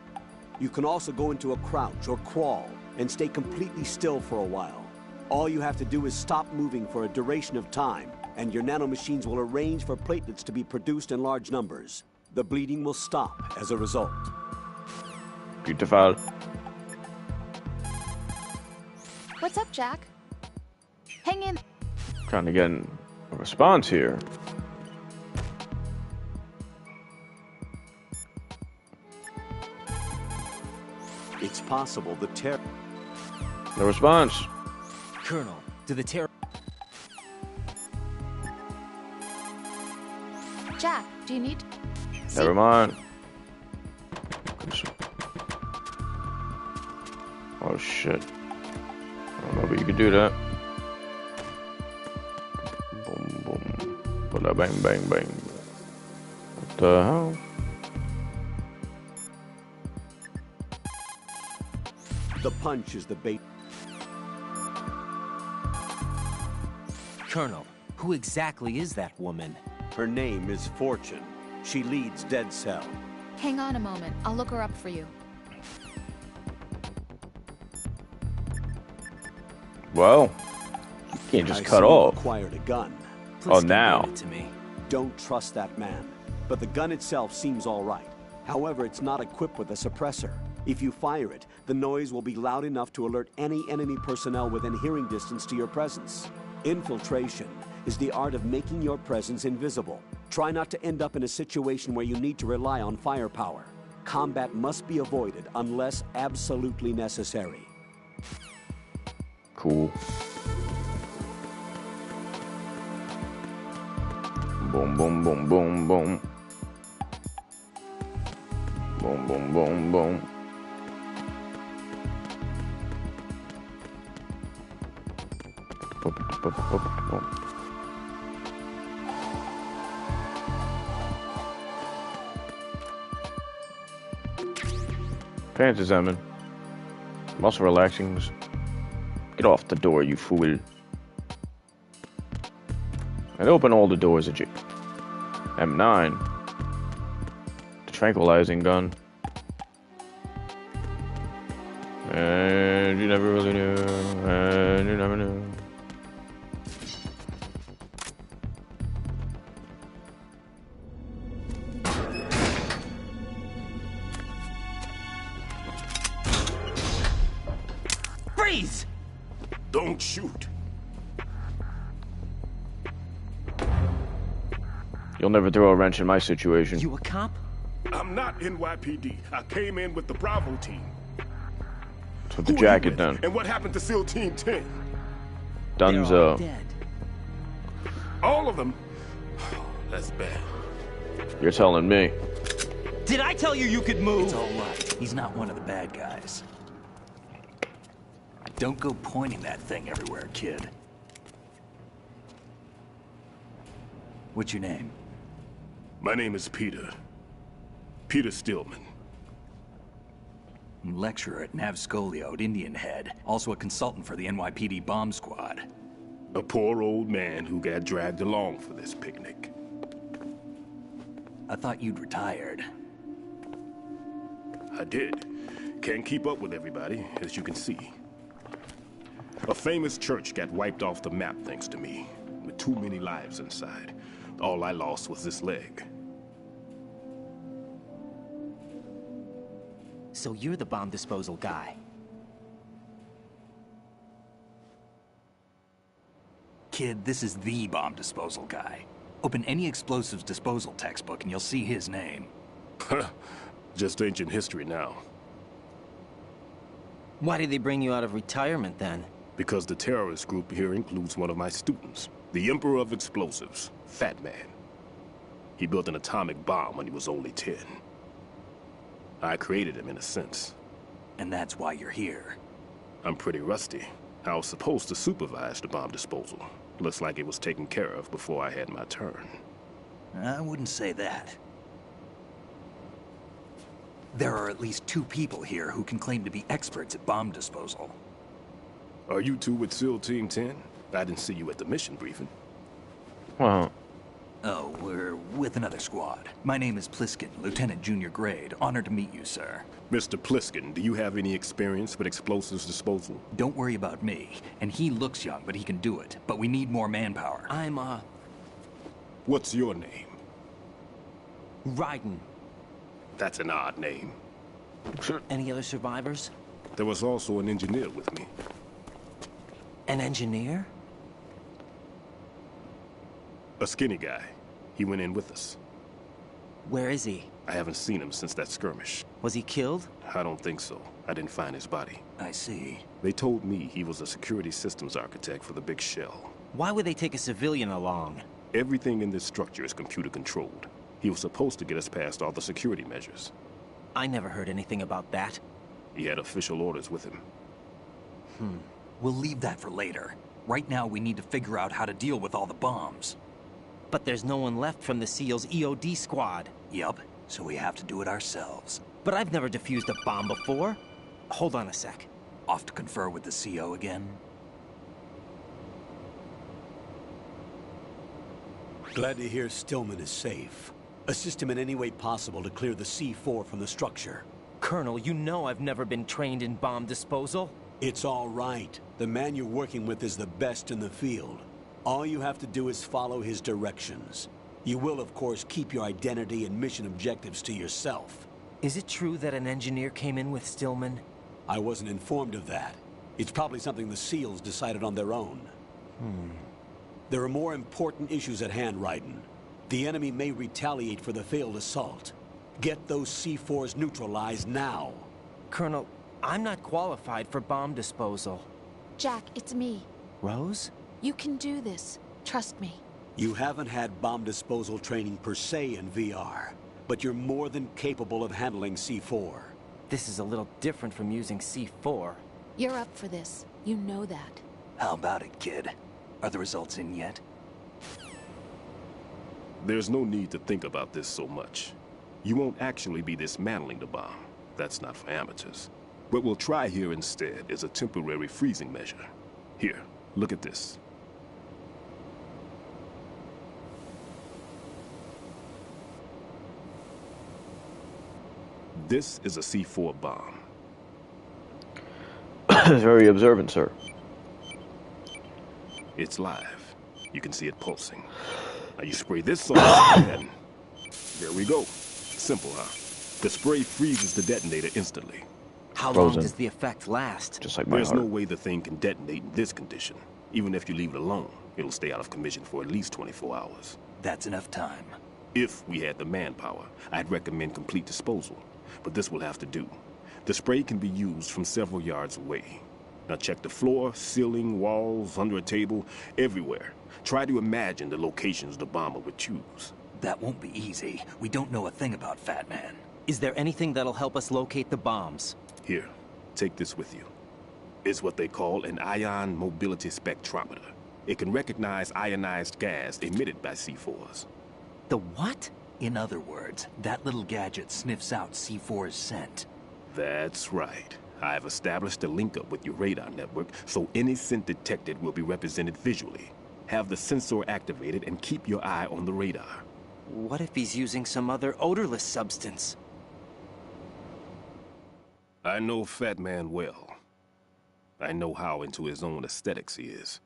You can also go into a crouch or crawl and stay completely still for a while. All you have to do is stop moving for a duration of time, and your nanomachines will arrange for platelets to be produced in large numbers. The bleeding will stop as a result. Beautiful. What's up, Jack? Hang in. Trying to get a response here. It's possible the No response. Colonel, do the terror... Jack, do you need... Never mind. Oh shit. I don't know, but you could do that. Boom, boom. Bada bang, bang, bang. What the hell? The punch is the bait. Colonel, who exactly is that woman? Her name is Fortune. She leads Dead Cell. Hang on a moment. I'll look her up for you. Well, you can't just cut off. Acquired a gun. Oh, now. It to me. Don't trust that man. But the gun itself seems all right. However, it's not equipped with a suppressor. If you fire it, the noise will be loud enough to alert any enemy personnel within hearing distance to your presence. Infiltration is the art of making your presence invisible. Try not to end up in a situation where you need to rely on firepower. Combat must be avoided unless absolutely necessary. Cool. Boom, boom, boom, boom, boom. Boom, boom, boom, boom. Pants examine. Muscle relaxing. Get off the door, you fool. And open all the doors at you. M9. The tranquilizing gun. And you never really knew. And you never knew. Freeze! Don't shoot. You'll never throw a wrench in my situation. You a cop? I'm not NYPD. I came in with the Bravo team. That's what the jacket done. And what happened to SEAL Team 10? Dunzo. Dead. All of them? That's bad. You're telling me. Did I tell you you could move? It's all right. He's not one of the bad guys. Don't go pointing that thing everywhere, kid. What's your name? My name is Peter. Peter Stillman. Lecturer at Navscolio at Indian Head. Also a consultant for the NYPD bomb squad. A poor old man who got dragged along for this picnic. I thought you'd retired. I did. Can't keep up with everybody, as you can see. A famous church got wiped off the map thanks to me, with too many lives inside. All I lost was this leg. So you're the bomb disposal guy. Kid, this is the bomb disposal guy. Open any explosives disposal textbook and you'll see his name. Just ancient history now. Why did they bring you out of retirement then? Because the terrorist group here includes one of my students, the Emperor of Explosives, Fat Man. He built an atomic bomb when he was only 10. I created him in a sense. And that's why you're here. I'm pretty rusty. I was supposed to supervise the bomb disposal. Looks like it was taken care of before I had my turn. I wouldn't say that. There are at least 2 people here who can claim to be experts at bomb disposal. Are you two with SEAL Team 10? I didn't see you at the mission briefing. Well. Oh, we're with another squad. My name is Pliskin, Lieutenant Junior Grade. Honored to meet you, sir. Mr. Pliskin, do you have any experience with explosives disposal? Don't worry about me. And he looks young, but he can do it. But we need more manpower. I'm, What's your name? Raiden. That's an odd name. Any other survivors? There was also an engineer with me. An engineer? A skinny guy. He went in with us. Where is he? I haven't seen him since that skirmish. Was he killed? I don't think so. I didn't find his body. I see. They told me he was a security systems architect for the big shell. Why would they take a civilian along? Everything in this structure is computer controlled. He was supposed to get us past all the security measures. I never heard anything about that. He had official orders with him. We'll leave that for later. Right now, we need to figure out how to deal with all the bombs. But there's no one left from the SEAL's EOD squad. Yup, so we have to do it ourselves. But I've never defused a bomb before. Hold on a sec. Off to confer with the CO again? Glad to hear Stillman is safe. Assist him in any way possible to clear the C4 from the structure. Colonel, you know I've never been trained in bomb disposal. It's all right. The man you're working with is the best in the field. All you have to do is follow his directions. You will, of course, keep your identity and mission objectives to yourself. Is it true that an engineer came in with Stillman? I wasn't informed of that. It's probably something the SEALs decided on their own. There are more important issues at hand, Raiden. The enemy may retaliate for the failed assault. Get those C4s neutralized now. Colonel, I'm not qualified for bomb disposal. Jack, it's me. Rose? You can do this. Trust me. You haven't had bomb disposal training per se in VR, but you're more than capable of handling C4. This is a little different from using C4. You're up for this. You know that. How about it, kid? Are the results in yet? There's no need to think about this so much. You won't actually be dismantling the bomb. That's not for amateurs. What we'll try here instead is a temporary freezing measure. Here, look at this. This is a C4 bomb. Very observant, sir. It's live. You can see it pulsing. Now you spray this on and there we go. Simple, huh? The spray freezes the detonator instantly. How long does the effect last? Just like my There's heart. no way the thing can detonate in this condition. Even if you leave it alone, it'll stay out of commission for at least 24 hours. That's enough time. If we had the manpower, I'd recommend complete disposal. But this will have to do. The spray can be used from several yards away. Now check the floor, ceiling, walls, under a table, everywhere. Try to imagine the locations the bomber would choose. That won't be easy. We don't know a thing about Fat Man. Is there anything that'll help us locate the bombs? Here, take this with you. It's what they call an ion mobility spectrometer. It can recognize ionized gas emitted by C4s. The what? In other words, that little gadget sniffs out C4's scent. That's right. I've established a link-up with your radar network, so any scent detected will be represented visually. Have the sensor activated and keep your eye on the radar. What if he's using some other odorless substance? I know Fat Man well. I know how into his own aesthetics he is.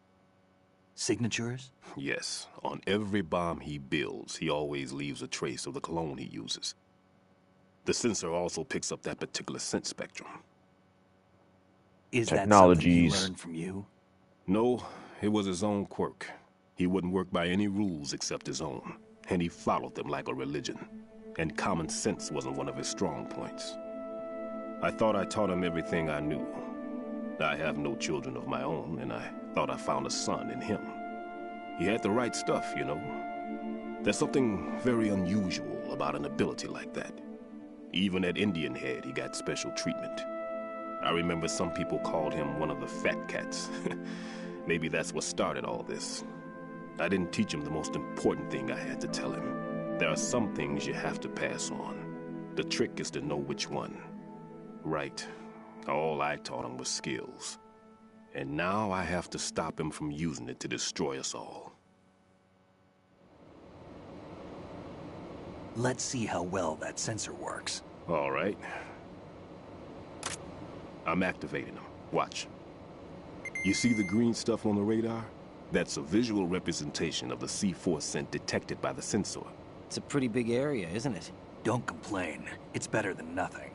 Signatures? Yes. On every bomb he builds, he always leaves a trace of the cologne he uses. The sensor also picks up that particular scent spectrum. Is Technologies. that something he learned from you? No, it was his own quirk. He wouldn't work by any rules except his own, and he followed them like a religion. And common sense wasn't one of his strong points. I thought I taught him everything I knew. I have no children of my own, and I thought I found a son in him. He had the right stuff, you know. There's something very unusual about an ability like that. Even at Indian Head, he got special treatment. I remember some people called him one of the fat cats. Maybe that's what started all this. I didn't teach him the most important thing I had to tell him. There are some things you have to pass on. The trick is to know which one. Right. All I taught him was skills. And now I have to stop him from using it to destroy us all. Let's see how well that sensor works. All right. I'm activating them. Watch. You see the green stuff on the radar? That's a visual representation of the C4 scent detected by the sensor. It's a pretty big area, isn't it? Don't complain. It's better than nothing.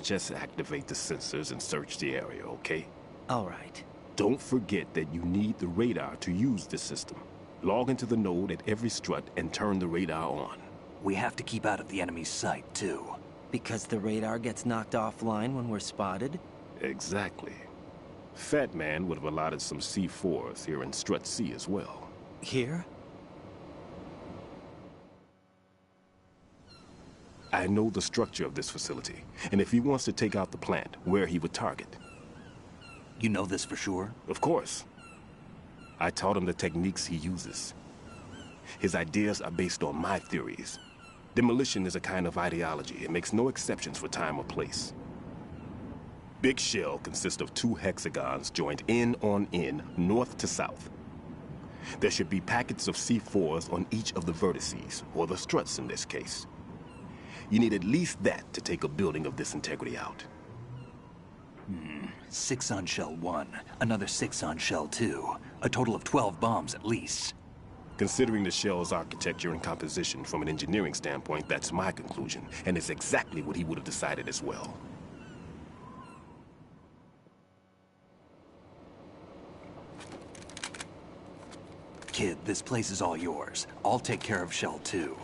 Just activate the sensors and search the area, okay? All right. Don't forget that you need the radar to use the system. Log into the node at every strut and turn the radar on. We have to keep out of the enemy's sight, too. Because the radar gets knocked offline when we're spotted? Exactly. Fat Man would have allotted some C4s here in Strut C as well. Here? I know the structure of this facility, and if he wants to take out the plant, where he would target. You know this for sure? Of course. I taught him the techniques he uses. His ideas are based on my theories. Demolition is a kind of ideology. It makes no exceptions for time or place. Big shell consists of 2 hexagons joined end on end, north to south. There should be packets of C4s on each of the vertices, or the struts in this case. You need at least that to take a building of this integrity out. 6 on shell 1, another 6 on shell 2. A total of 12 bombs at least. Considering the shell's architecture and composition from an engineering standpoint, that's my conclusion, and it's exactly what he would have decided as well. Kid, this place is all yours. I'll take care of shell 2.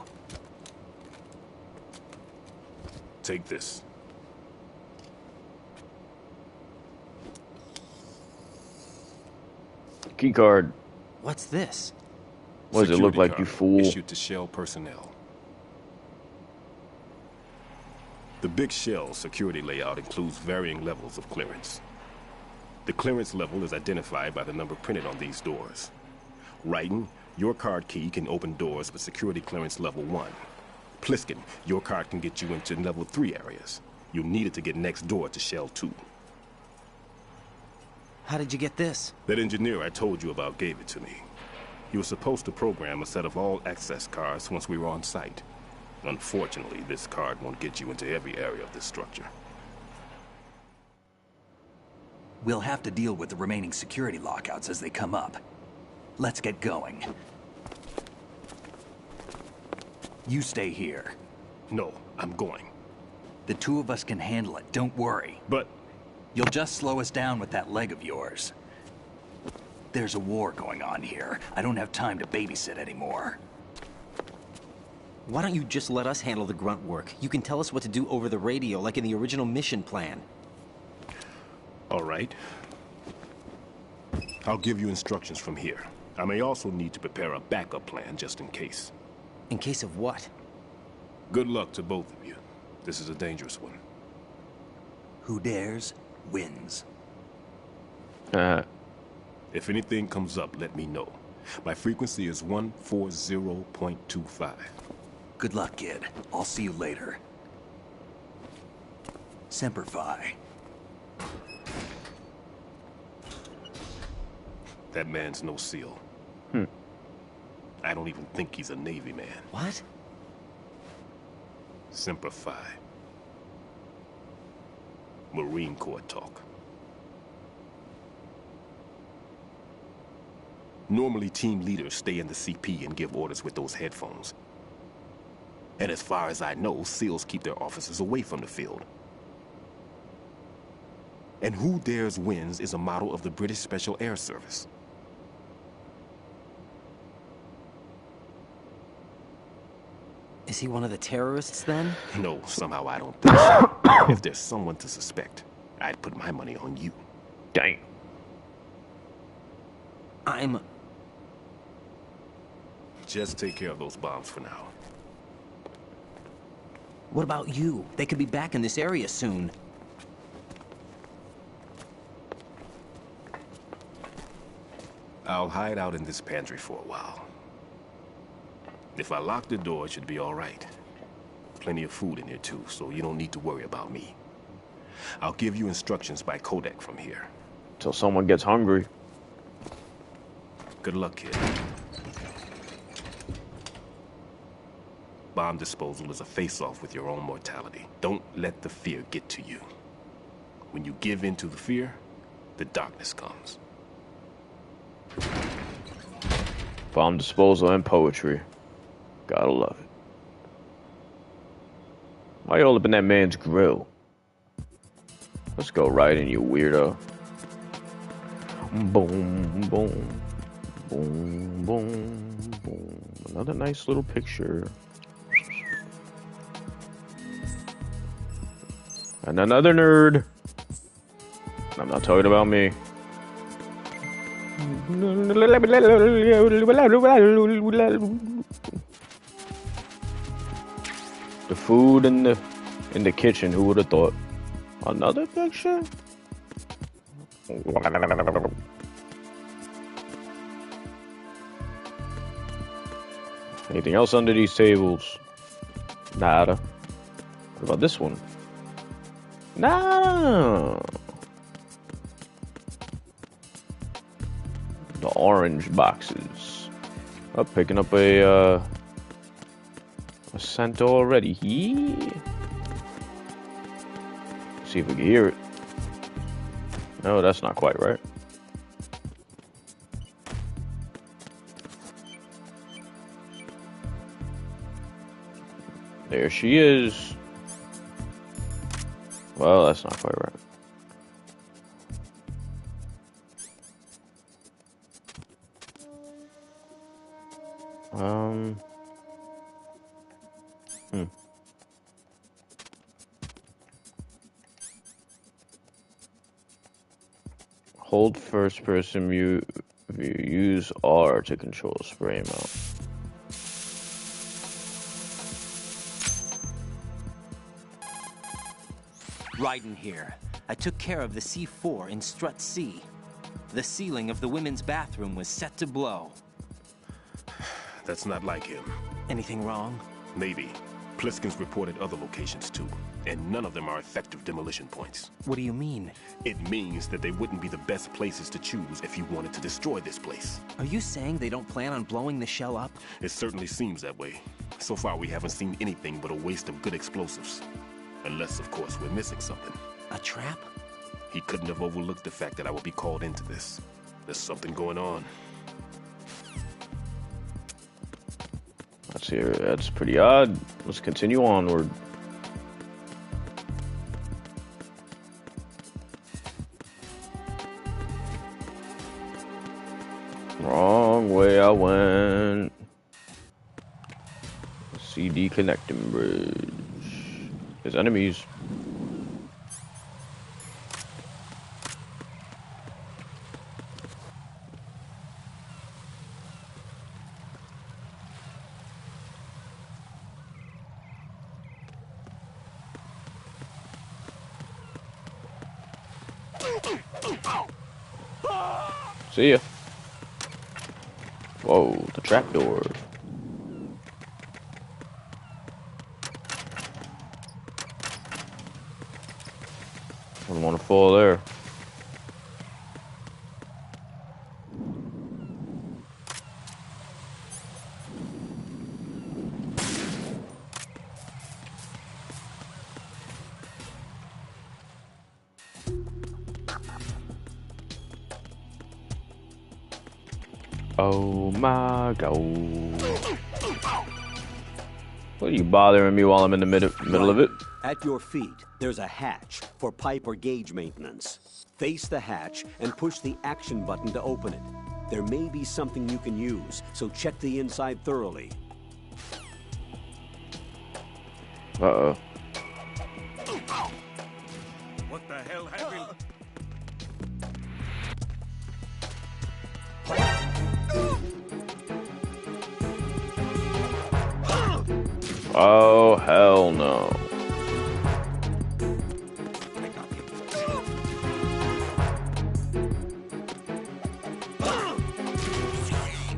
Take this. Keycard. What's this? What does it look Security like, you card fool? Issued to Shell personnel. The Big Shell security layout includes varying levels of clearance. The clearance level is identified by the number printed on these doors. Raiden, your card key can open doors with security clearance level 1. Pliskin, your card can get you into level 3 areas. You needed to get next door to Shell 2. How did you get this? That engineer I told you about gave it to me. He was supposed to program a set of all-access cards once we were on site. Unfortunately, this card won't get you into every area of this structure. We'll have to deal with the remaining security lockouts as they come up. Let's get going. You stay here. No, I'm going. The two of us can handle it, don't worry. But... You'll just slow us down with that leg of yours. There's a war going on here. I don't have time to babysit anymore. Why don't you just let us handle the grunt work? You can tell us what to do over the radio, like in the original mission plan. All right. I'll give you instructions from here. I may also need to prepare a backup plan just in case. In case of what? Good luck to both of you. This is a dangerous one. Who dares, wins. If anything comes up, let me know. My frequency is 140.25. Good luck, kid. I'll see you later. Semper Fi. That man's no SEAL. I don't even think he's a Navy man. What? Semper Fi. Marine Corps talk. Normally, team leaders stay in the CP and give orders with those headphones. And as far as I know, SEALs keep their officers away from the field. And Who Dares Wins is a model of the British Special Air Service. Is he one of the terrorists, then? No, somehow I don't think so. If there's someone to suspect, I'd put my money on you. Dang. Just take care of those bombs for now. What about you? They could be back in this area soon. I'll hide out in this pantry for a while. If I lock the door, it should be all right. Plenty of food in here too, so you don't need to worry about me. I'll give you instructions by codec from here. Till someone gets hungry. Good luck, kid. Bomb disposal is a face-off with your own mortality. Don't let the fear get to you. When you give in to the fear, the darkness comes. Bomb disposal and poetry. Gotta love it. Why you all up in that man's grill? Let's go right in, you weirdo. Boom, boom. Boom, boom, boom. Another nice little picture. And another nerd. I'm not talking about me. The food in the kitchen, who would have thought? Another picture? Anything else under these tables? Nada. What about this one? No. The orange boxes. Oh, picking up a scent already. Yeah. See if we can hear it. No, that's not quite right. There she is. Well, that's not quite right. Hold first person view, use R to control spray mount. Raiden here. I took care of the C4 in Strut C. The ceiling of the women's bathroom was set to blow. That's not like him. Anything wrong? Maybe. Pliskin's reported other locations too. and none of them are effective demolition points. What do you mean? It means that they wouldn't be the best places to choose if you wanted to destroy this place. Are you saying they don't plan on blowing the shell up? It certainly seems that way. So far, we haven't seen anything but a waste of good explosives. Unless, of course, we're missing something. A trap? He couldn't have overlooked the fact that I would be called into this. There's something going on. Let's hear. That's pretty odd. Let's continue onward. Wrong way I went. CD connecting bridge. There's enemies. See ya. Whoa, the trapdoor. Wouldn't want to fall there. Oh my god. What are you bothering me while I'm in the middle of it? At your feet, there's a hatch for pipe or gauge maintenance. Face the hatch and push the action button to open it. There may be something you can use, so check the inside thoroughly. Uh-oh. What the hell happened? Oh, hell no.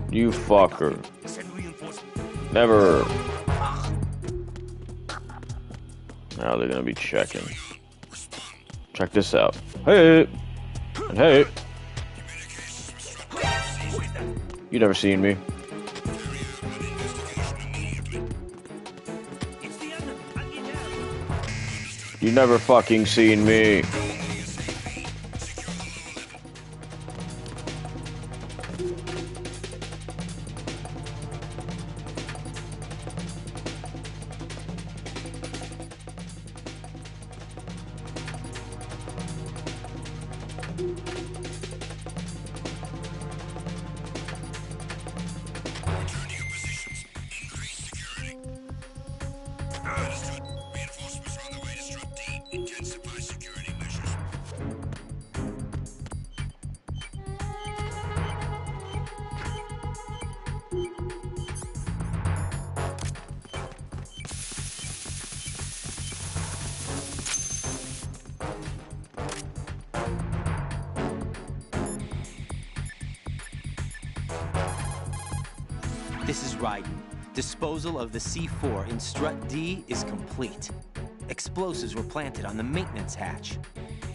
You fucker. Never. Now they're gonna be checking. Check this out. Hey! And hey! You never seen me. You never fucking seen me. This is Raiden. Disposal of the C4 in Strut D is complete. Explosives were planted on the maintenance hatch.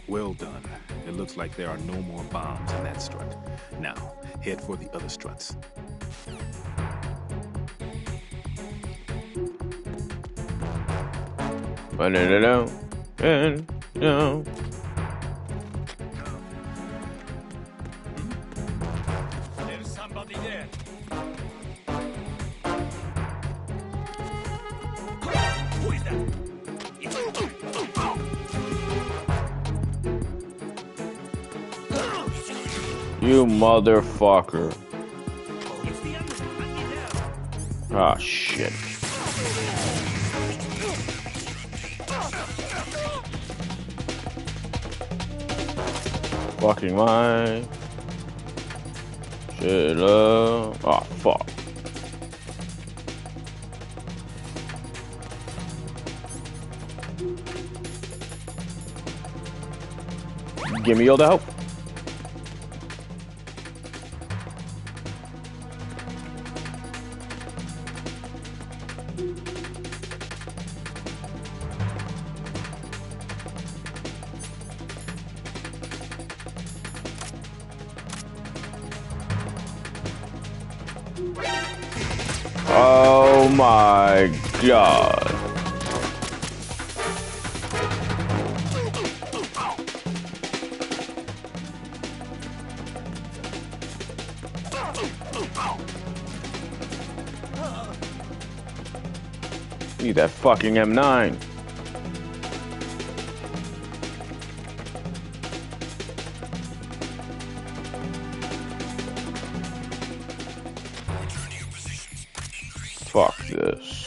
Well done. It looks like there are no more bombs in that strut. Now, head for the other struts. No. There's somebody there. Who is that? You motherfucker. Ah, shit. Fucking my shit up. Oh, fuck. Give me all the help. Oh my god. Need that fucking M9. Fuck this.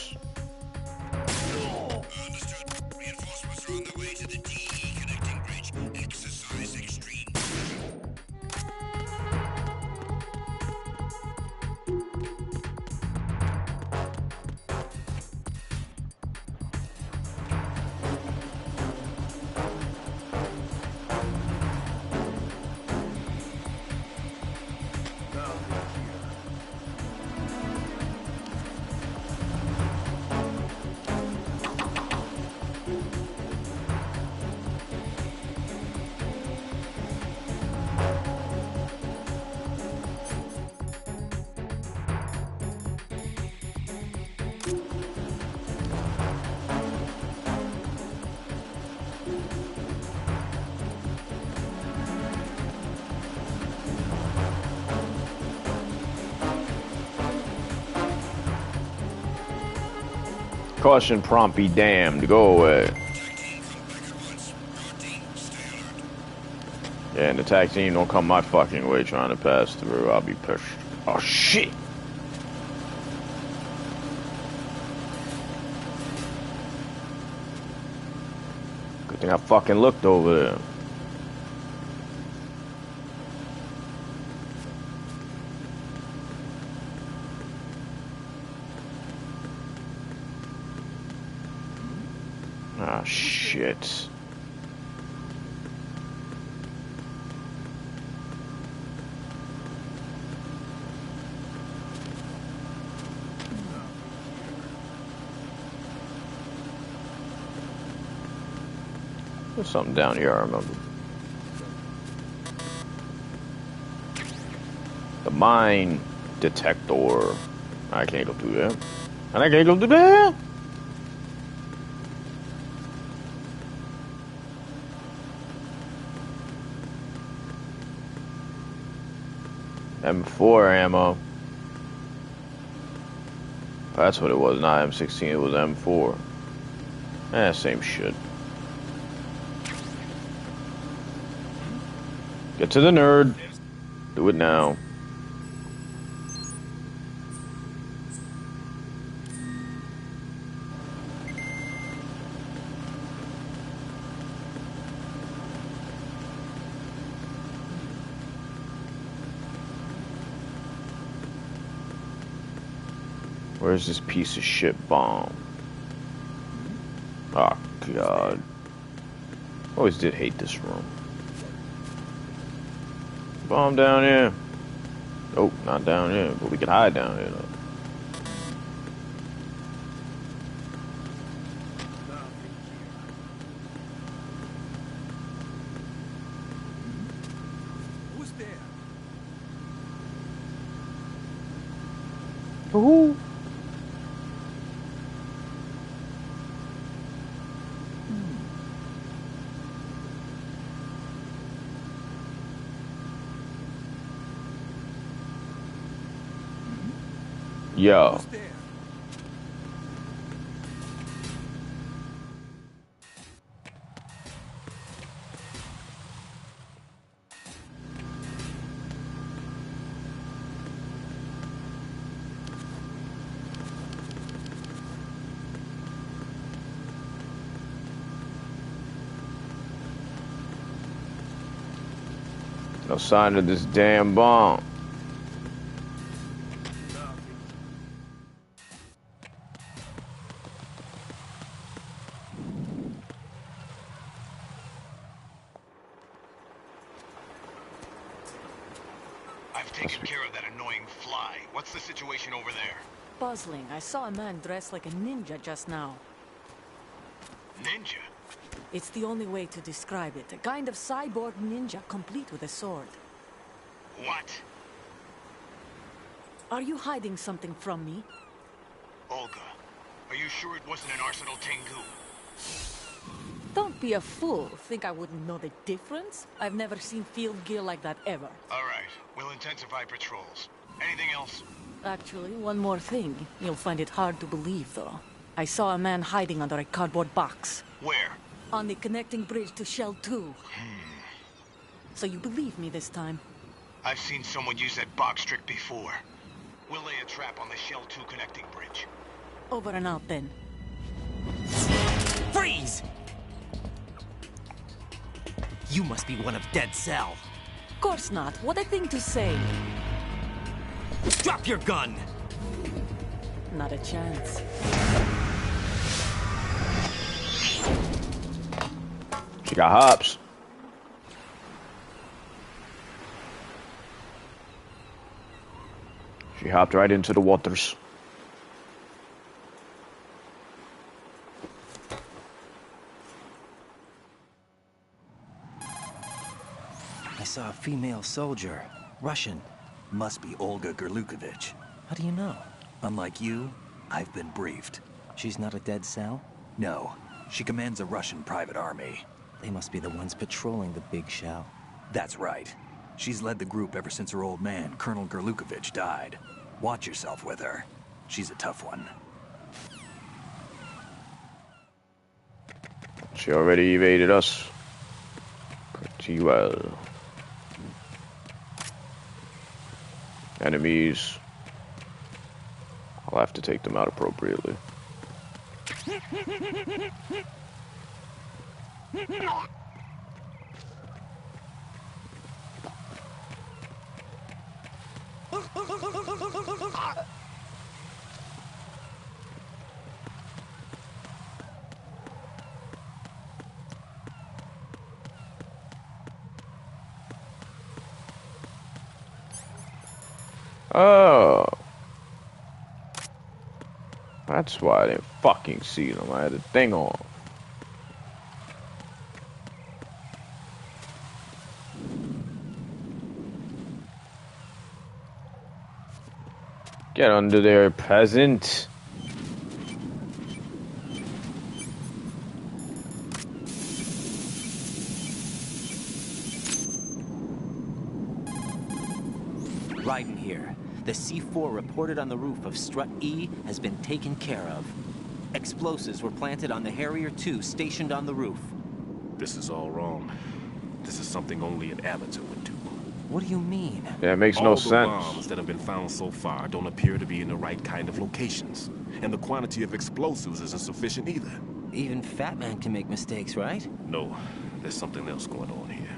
Caution prompt be damned. Go away. Yeah, and the attack team don't come my fucking way trying to pass through. I'll be pissed. Oh shit. Good thing I fucking looked over there. Ah, shit. There's something down here, I remember. The mine detector. I can't go through there. And I can't go through there? M4 ammo. That's what it was, not M16, it was M4. Same shit. Get to the nerd. Do it now. Where's this piece of shit bomb? Oh, God. Always did hate this room. Bomb down here. Nope, not down here, but we can hide down here, though. Who's there? Ooh. Yo. No sign of this damn bomb. I've taken care of that annoying fly. What's the situation over there? Puzzling. I saw a man dressed like a ninja just now. Ninja? It's the only way to describe it. A kind of cyborg ninja, complete with a sword. What? Are you hiding something from me? Olga, are you sure it wasn't an Arsenal Tengu? Don't be a fool. Think I wouldn't know the difference? I've never seen field gear like that ever. All right, we'll intensify patrols. Anything else? Actually, one more thing. You'll find it hard to believe, though. I saw a man hiding under a cardboard box. Where? On the connecting bridge to Shell 2. So you believe me this time? I've seen someone use that box trick before. We'll lay a trap on the Shell 2 connecting bridge. Over and out, then. Freeze! You must be one of Dead Cell. Of course not. What a thing to say. Drop your gun! Not a chance. She got hops. She hopped right into the waters. I saw a female soldier. Russian. Must be Olga Gurlukovich. How do you know? Unlike you, I've been briefed. She's not a Dead Cell? No. She commands a Russian private army. They must be the ones patrolling the big shell. That's right. She's led the group ever since her old man, Colonel Gurlukovich, died. Watch yourself with her. She's a tough one. She already evaded us pretty well. Enemies. I'll have to take them out appropriately. Oh. That's why I didn't fucking see them. I had the thing on. Get under there, peasant. Raiden here. The C4 reported on the roof of Strut E has been taken care of. Explosives were planted on the Harrier 2 stationed on the roof. This is all wrong. This is something only an amateur would do. What do you mean? Yeah, it makes no sense. All the bombs that have been found so far don't appear to be in the right kind of locations. And the quantity of explosives isn't sufficient either. Even Fat Man can make mistakes, right? No, there's something else going on here.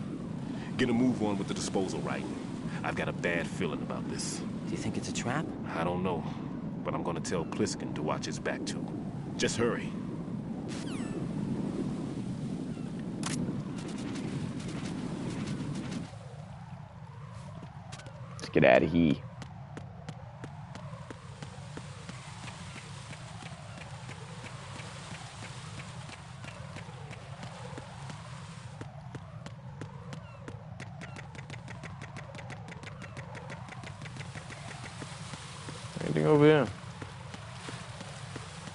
Get a move on with the disposal, right? I've got a bad feeling about this. Do you think it's a trap? I don't know, but I'm gonna tell Pliskin to watch his back too. Just hurry. Let's get out of here. Anything over here?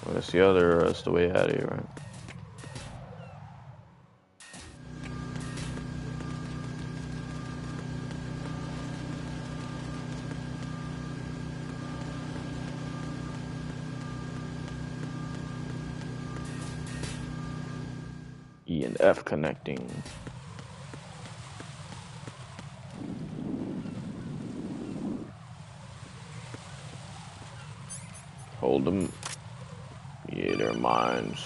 Well, that's the other, that's the way out of here, right? E and F connecting. Hold them. Yeah, there are mines.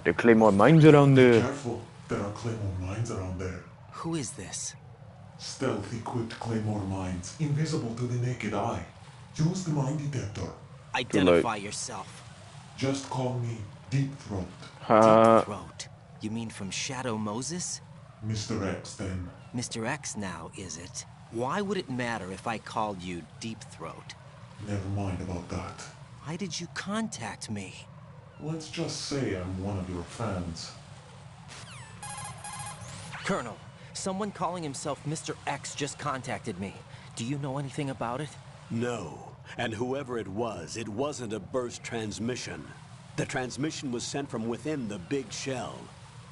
There are Claymore mines around there. Careful, there are Claymore mines around there. Who is this? Stealth-equipped Claymore mines, invisible to the naked eye. Use the mine detector. Identify yourself. Just call me Deep Throat. Deep Throat? You mean from Shadow Moses? Mr. X, then. Mr. X now, is it? Why would it matter if I called you Deep Throat? Never mind about that. Why did you contact me? Let's just say I'm one of your fans. Colonel, someone calling himself Mr. X just contacted me. Do you know anything about it? No, And whoever it wasn't a burst transmission. The transmission was sent from within the big shell.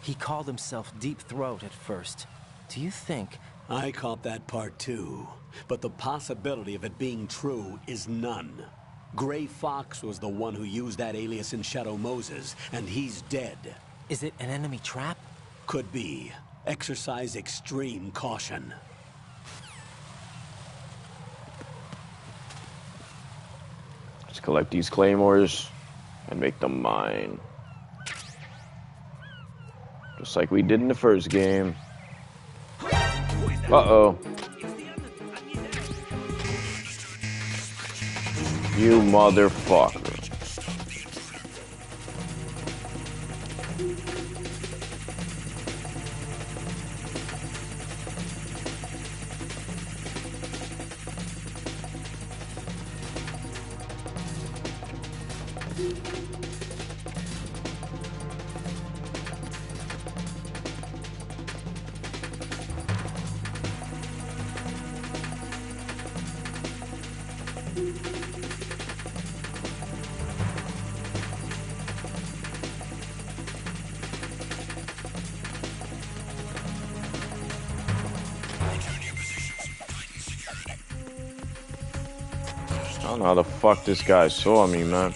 He called himself Deep Throat at first. Do you think... I caught that part too. But the possibility of it being true is none. Gray Fox was the one who used that alias in Shadow Moses, and he's dead. Is it an enemy trap? Could be. Exercise extreme caution. Let's collect these claymores and make them mine. Just like we did in the first game. Uh-oh. You motherfucker. I don't know how the fuck this guy saw me, man.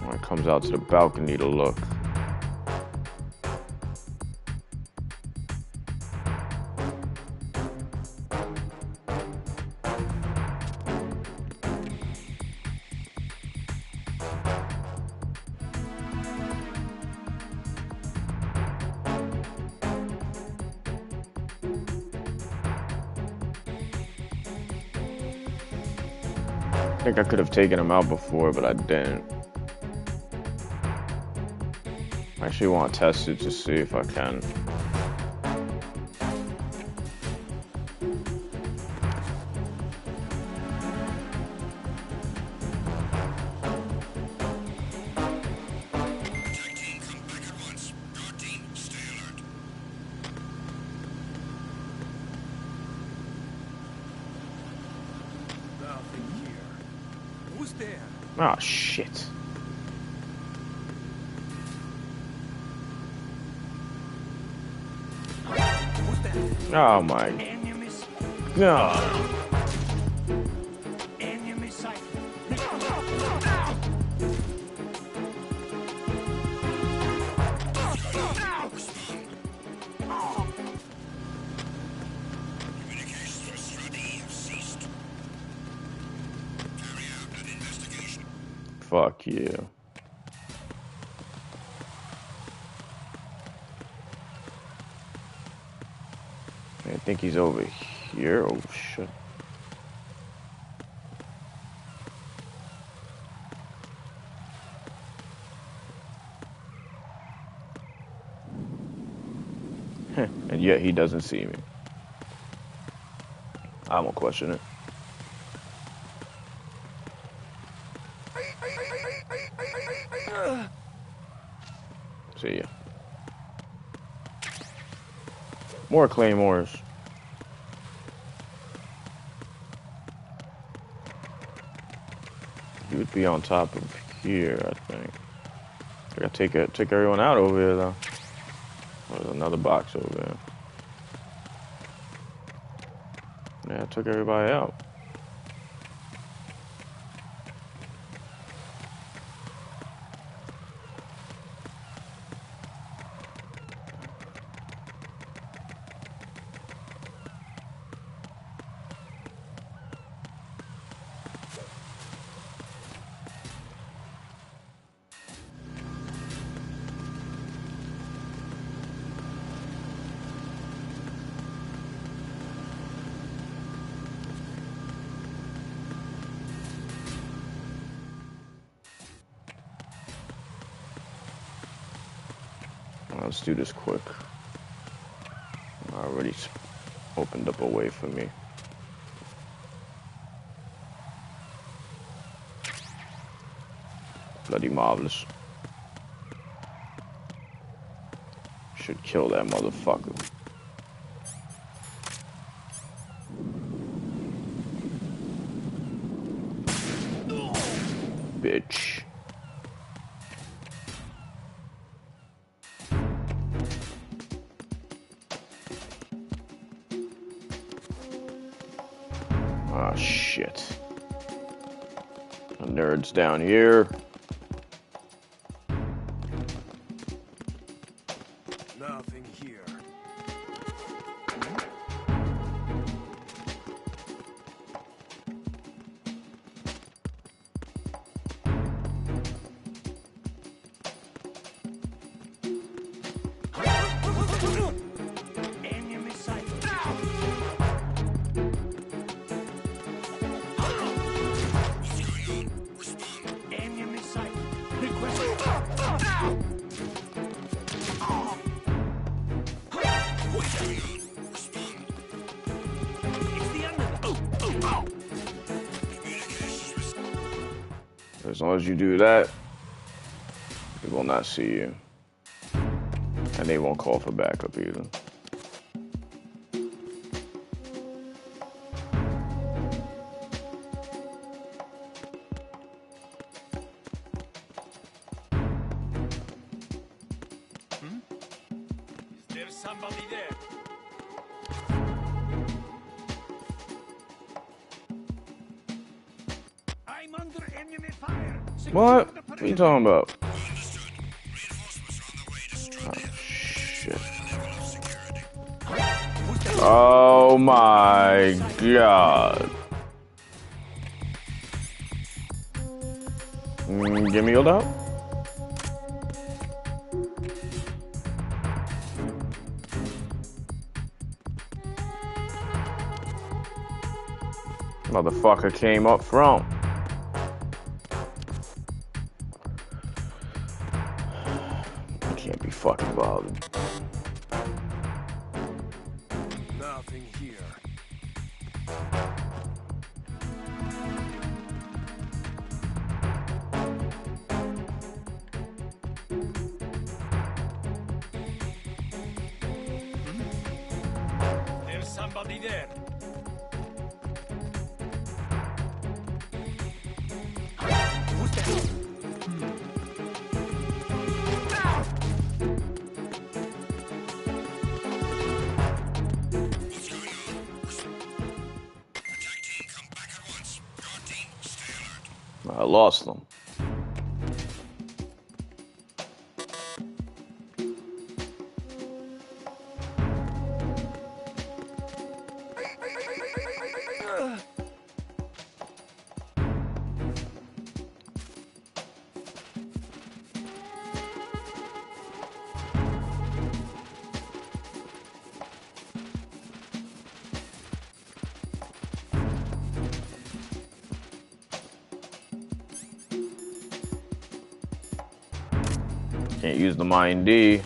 When it comes out to the balcony to look. I think I could have taken him out before, but I didn't. I actually want to test it to see if I can. Ah, shit. Oh my god. Fuck you. I think he's over here. Oh shit. And yet he doesn't see me. I won't question it. See ya. More claymores. He would be on top of here, I think. I gotta take everyone out over here though. Oh, there's another box over there. Yeah, I took everybody out. Let's do this quick. Already opened up a way for me. Bloody marvelous. Should kill that motherfucker. Bitch. Ah, shit. The nerd's down here. Nothing here. Enemy sight. Enemy sight. Request. As long as you do that, they will not see you. And they won't call for backup either. Is there somebody there? I'm under enemy fire. What? What are you talking about? Oh, shit. Oh my god. Give me your out. Motherfucker came up front. I can't be fucking bothered. Nothing here. There's somebody there. I lost them. Can't use the Mind D.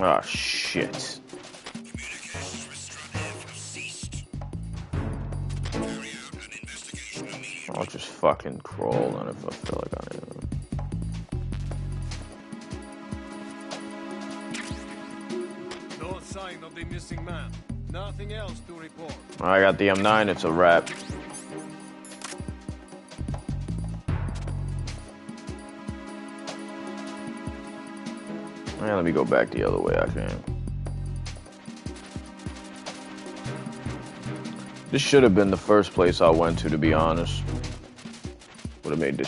Ah, shit. I'll just fucking crawl on if I feel like I am. No sign of the missing man. Nothing else to report. I got the M9, it's a wrap. Yeah, let me go back the other way I can. This should have been the first place I went to be honest. Would have made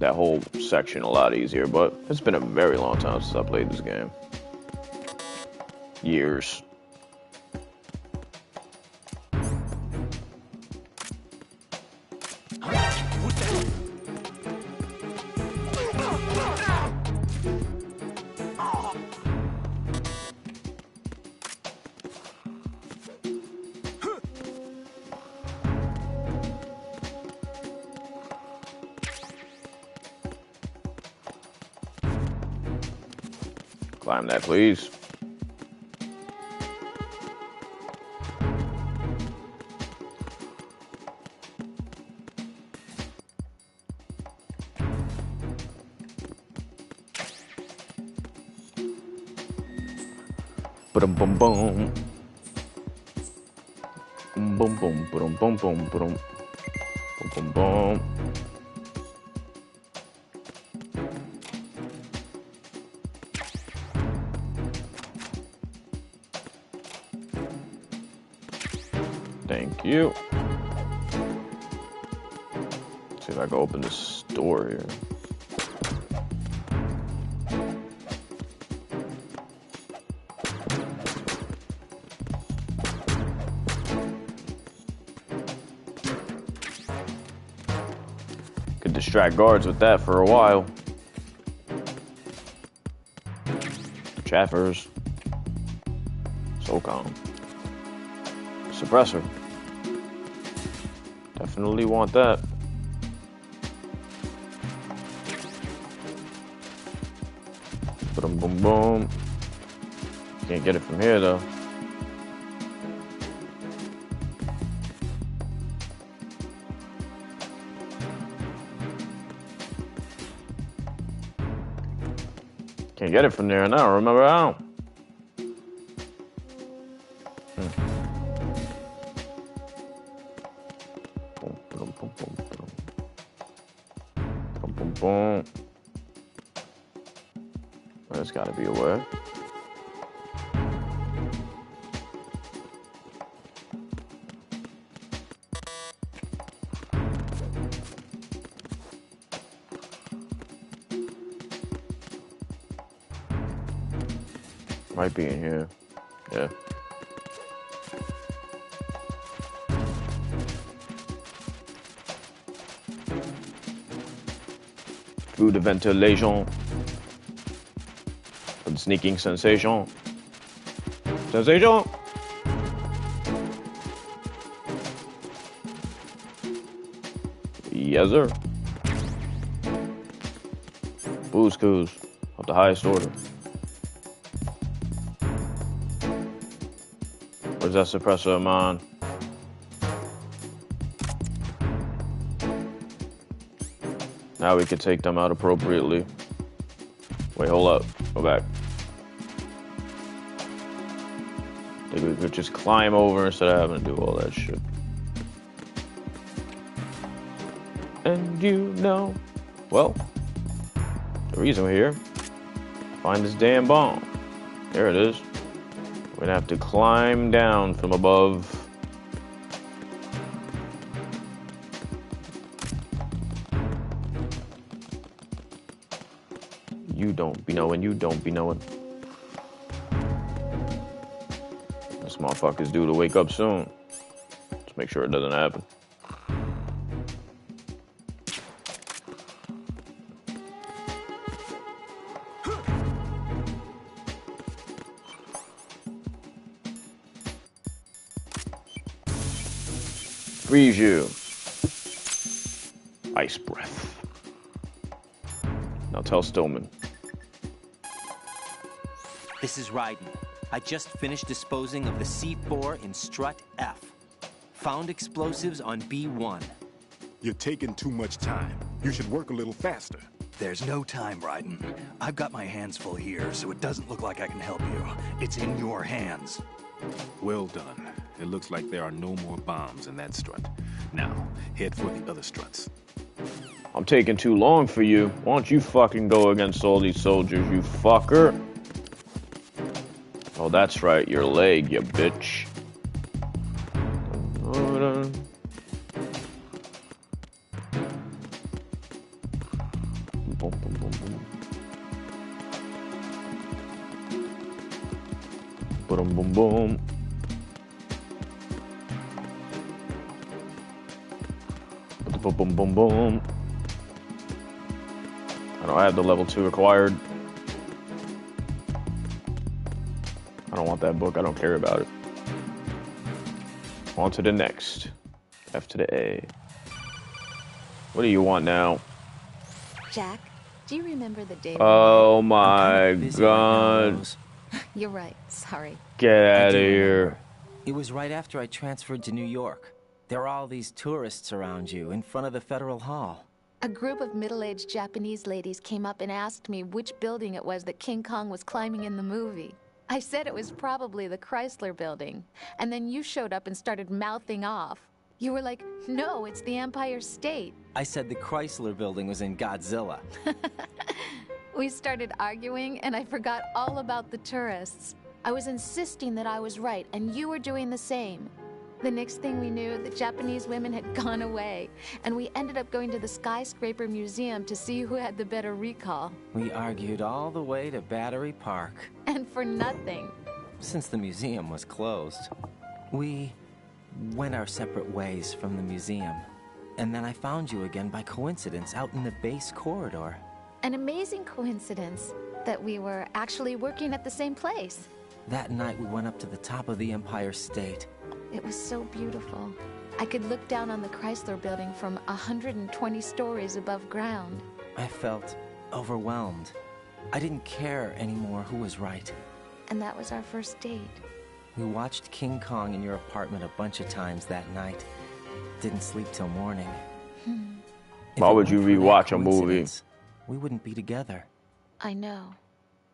that whole section a lot easier, but it's been a very long time since I played this game. Years. Climb that, please. Boom, boom, boom. Boom, boom, boom, boom, boom, boom, boom, boom, boom. Thank you. Let's see if I can open this door here. Could distract guards with that for a while. Chaffers. So calm. Suppressor. Definitely want that. Boom, boom, boom. Can't get it from here though. Can't get it from there, and I don't remember how. Boom, boom, boom, boom. Boom, boom, boom. There's gotta be a way. Might be in here. Yeah. Through the ventilation. For the sneaking sensation. Sensation! Yes, sir. Booze coos of the highest order. Where's that suppressor of mine? Now we can take them out appropriately. Wait, hold up. Go back. I think we could just climb over instead of having to do all that shit. And you know, well, the reason we're here, find this damn bomb. There it is. We're gonna have to climb down from above. You don't be knowing, you don't be knowing. This motherfucker's due to wake up soon. Let's make sure it doesn't happen. Freeze you. Ice breath. Now tell Stillman. This is Raiden. I just finished disposing of the C4 in Strut F. Found explosives on B1. You're taking too much time. You should work a little faster. There's no time, Raiden. I've got my hands full here, so it doesn't look like I can help you. It's in your hands. Well done. It looks like there are no more bombs in that strut. Now, head for the other struts. I'm taking too long for you. Why don't you fucking go against all these soldiers, you fucker? Oh, that's right, your leg, you bitch. Boom, boom, boom. Boom, boom, boom, boom. I don't have the level 2 required. I don't want that book. I don't care about it. On to the next. F to the A. What do you want now? Jack, Do you remember the day? Oh my god. You're right. Sorry. Get out of here. It was right after I transferred to New York. There are all these tourists around you in front of the Federal Hall. A group of middle-aged Japanese ladies came up and asked me which building it was that King Kong was climbing in the movie. I said it was probably the Chrysler Building. And then you showed up and started mouthing off. You were like, no, it's the Empire State. I said the Chrysler Building was in Godzilla. We started arguing, and I forgot all about the tourists. I was insisting that I was right, and you were doing the same. The next thing we knew, the Japanese women had gone away, and we ended up going to the Skyscraper Museum to see who had the better recall. We argued all the way to Battery Park. And for nothing. Since the museum was closed, we went our separate ways from the museum. And then I found you again by coincidence out in the base corridor. An amazing coincidence that we were actually working at the same place. That night we went up to the top of the Empire State. It was so beautiful. I could look down on the Chrysler Building from 120 stories above ground. I felt overwhelmed. I didn't care anymore who was right. And that was our first date. We watched King Kong in your apartment a bunch of times that night. Didn't sleep till morning. Why would you rewatch a movie? We wouldn't be together. I know.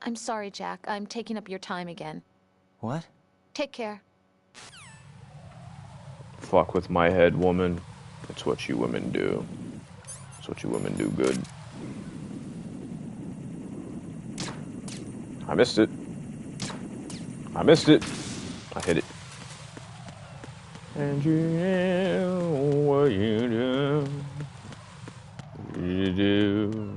I'm sorry, Jack. I'm taking up your time again. What? Take care. Fuck with my head, woman. That's what you women do. That's what you women do good. I missed it. I missed it. I hit it. And you know what you do. You do.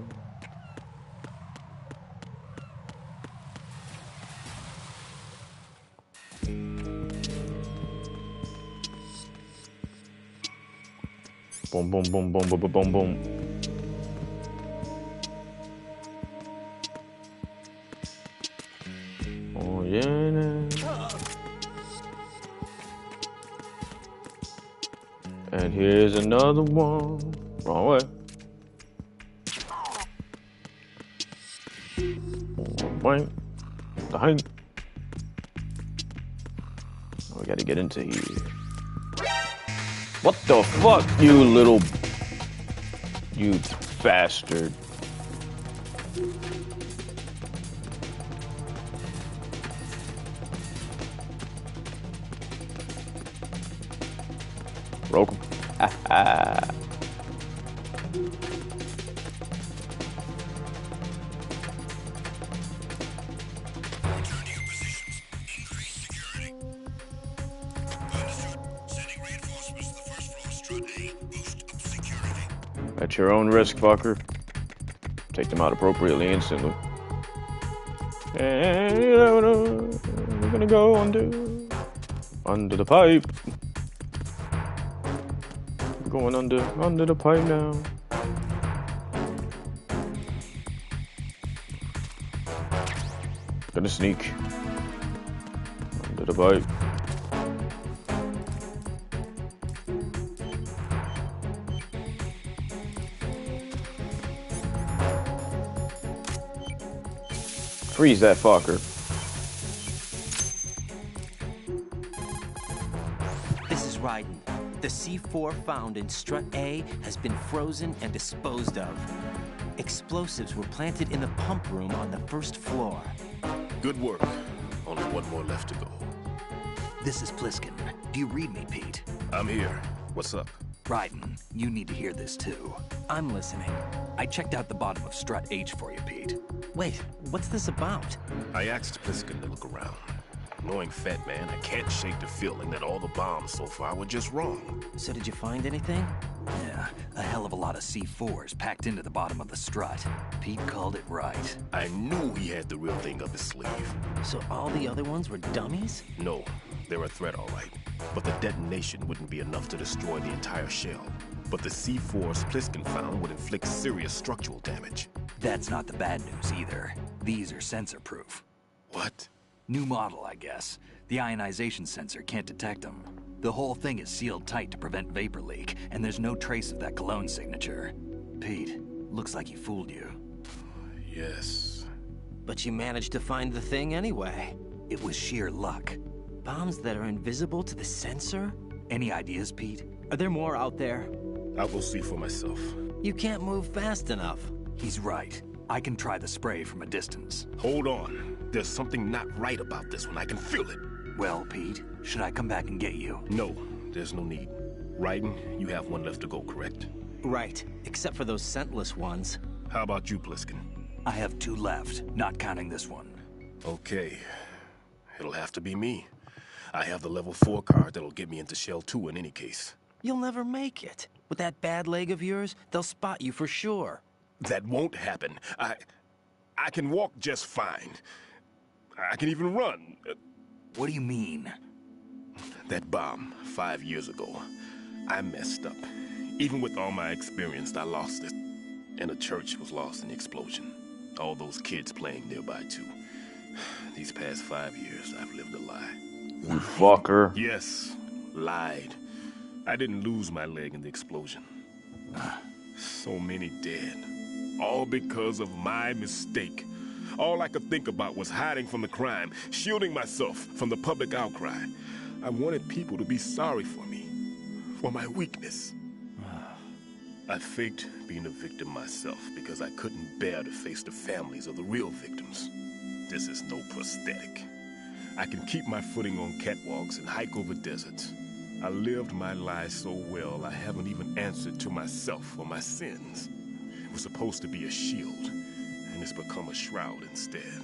Boom, boom, boom, boom, boom, boom, boom. Oh, yeah. And here's another one. Wrong way. Bang. Bang. We gotta get into here. What the fuck, you little... You bastard. Broke him. Ha ha. At your own risk, fucker. Take them out appropriately instantly. And we're gonna go under the pipe. We're going under the pipe now. Gonna sneak under the pipe. Freeze that fucker. This is Raiden. The C4 found in Strut A has been frozen and disposed of. Explosives were planted in the pump room on the first floor. Good work. Only one more left to go. This is Pliskin. Do you read me, Pete? I'm here. What's up? Raiden, you need to hear this too. I'm listening. I checked out the bottom of Strut H for you, Pete. Wait, what's this about? I asked Pliskin to look around. Knowing Fat Man, I can't shake the feeling that all the bombs so far were just wrong. So did you find anything? Yeah, a hell of a lot of C4s packed into the bottom of the strut. Pete called it right. I knew he had the real thing up his sleeve. So all the other ones were dummies? No, they're a threat, all right. But the detonation wouldn't be enough to destroy the entire shell. But the C4s Pliskin found would inflict serious structural damage. That's not the bad news either. These are sensor-proof. What? New model, I guess. The ionization sensor can't detect them. The whole thing is sealed tight to prevent vapor leak, and there's no trace of that cologne signature. Pete, looks like he fooled you. Yes. But you managed to find the thing anyway. It was sheer luck. Bombs that are invisible to the sensor? Any ideas, Pete? Are there more out there? I'll go see for myself. You can't move fast enough. He's right. I can try the spray from a distance. Hold on. There's something not right about this one. I can feel it. Well, Pete, should I come back and get you? No, there's no need. Raiden, you have one left to go, correct? Right, except for those scentless ones. How about you, Pliskin? I have 2 left, not counting this one. Okay. It'll have to be me. I have the level 4 card that'll get me into Shell 2 in any case. You'll never make it. With that bad leg of yours, they'll spot you for sure. That won't happen. I can walk just fine. I can even run. What do you mean? That bomb 5 years ago. I messed up. Even with all my experience, I lost it. And the church was lost in the explosion. All those kids playing nearby, too. These past 5 years, I've lived a lie. You fucker. Yes, lied. I didn't lose my leg in the explosion. So many dead. All because of my mistake. All I could think about was hiding from the crime, shielding myself from the public outcry. I wanted people to be sorry for me, for my weakness. I faked being a victim myself because I couldn't bear to face the families of the real victims. This is no prosthetic. I can keep my footing on catwalks and hike over deserts. I lived my life so well, I haven't even answered to myself for my sins. It was supposed to be a shield, and it's become a shroud instead.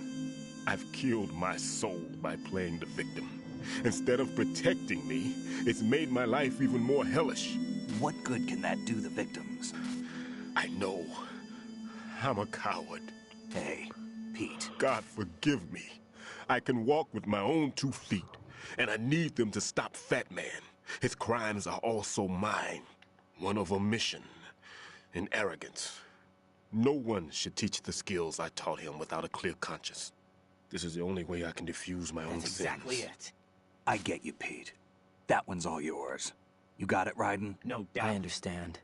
I've killed my soul by playing the victim. Instead of protecting me, it's made my life even more hellish. What good can that do the victims? I know. I'm a coward. Hey, Pete. God forgive me. I can walk with my own 2 feet, and I need them to stop Fat Man. His crimes are also mine. One of omission and arrogance. No one should teach the skills I taught him without a clear conscience. This is the only way I can diffuse my own sins. That's exactly it. I get you, Pete. That one's all yours. You got it, Raiden? No doubt. I understand.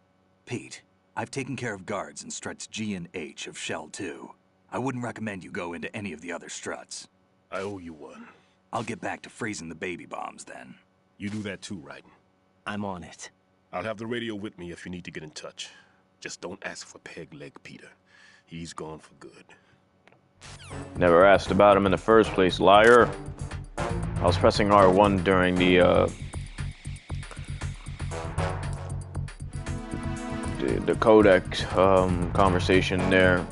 Pete, I've taken care of guards in struts G and H of Shell 2. I wouldn't recommend you go into any of the other struts. I owe you one. I'll get back to freezing the baby bombs then. You do that too, Raiden. I'm on it. I'll have the radio with me if you need to get in touch. Just don't ask for Peg Leg Peter. He's gone for good. Never asked about him in the first place, liar. I was pressing R1 during the codec conversation there.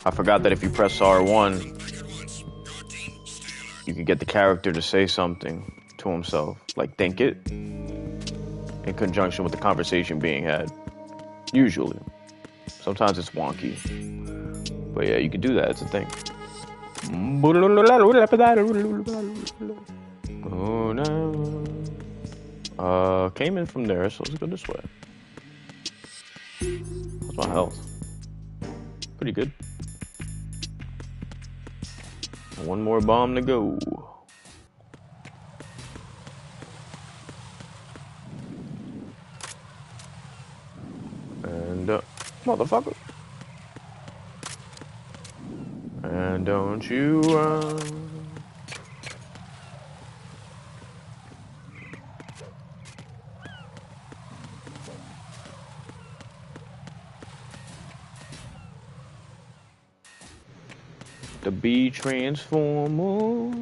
I forgot that if you press R1, you can get the character to say something to himself, like think it, in conjunction with the conversation being had. Usually. Sometimes it's wonky. But yeah, you can do that, it's a thing. Oh no. Came in from there, so let's go this way. What's my health? Pretty good. One more bomb to go. And motherfucker. And don't you the B transformer.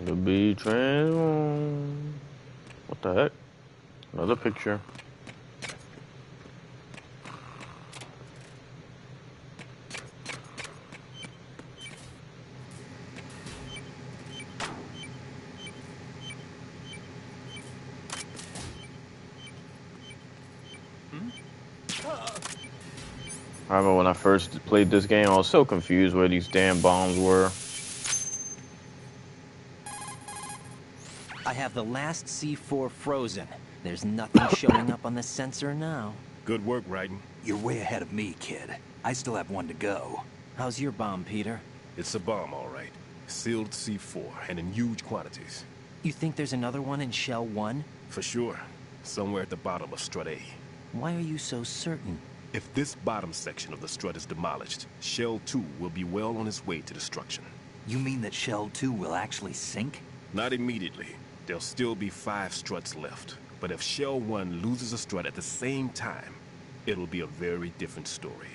The B transformer. What the heck? Another picture. I remember when I first played this game, I was so confused where these damn bombs were. I have the last C4 frozen. There's nothing showing up on the sensor now. Good work, Raiden. You're way ahead of me, kid. I still have one to go. How's your bomb, Peter? It's a bomb, all right. Sealed C4, and in huge quantities. You think there's another one in Shell 1? For sure. Somewhere at the bottom of Strut A. Why are you so certain? If this bottom section of the strut is demolished, Shell 2 will be well on its way to destruction. You mean that Shell 2 will actually sink? Not immediately. There'll still be 5 struts left. But if Shell 1 loses a strut at the same time, it'll be a very different story.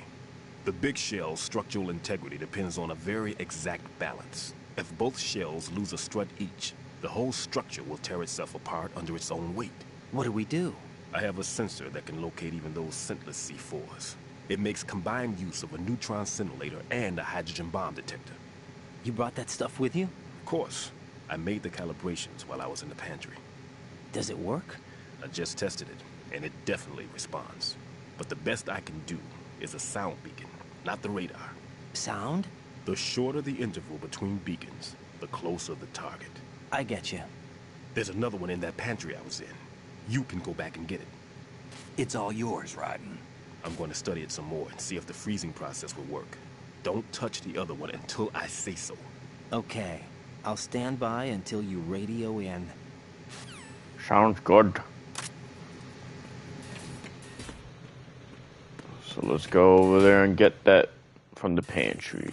The big shell's structural integrity depends on a very exact balance. If both shells lose a strut each, the whole structure will tear itself apart under its own weight. What do we do? I have a sensor that can locate even those scentless C4s. It makes combined use of a neutron scintillator and a hydrogen bomb detector. You brought that stuff with you? Of course. I made the calibrations while I was in the pantry. Does it work? I just tested it, and it definitely responds. But the best I can do is a sound beacon, not the radar. Sound? The shorter the interval between beacons, the closer the target. I get you. There's another one in that pantry I was in. You can go back and get it. It's all yours, Raiden. I'm going to study it some more and see if the freezing process will work. Don't touch the other one until I say so. Okay. I'll stand by until you radio in. Sounds good. So let's go over there and get that from the pantry.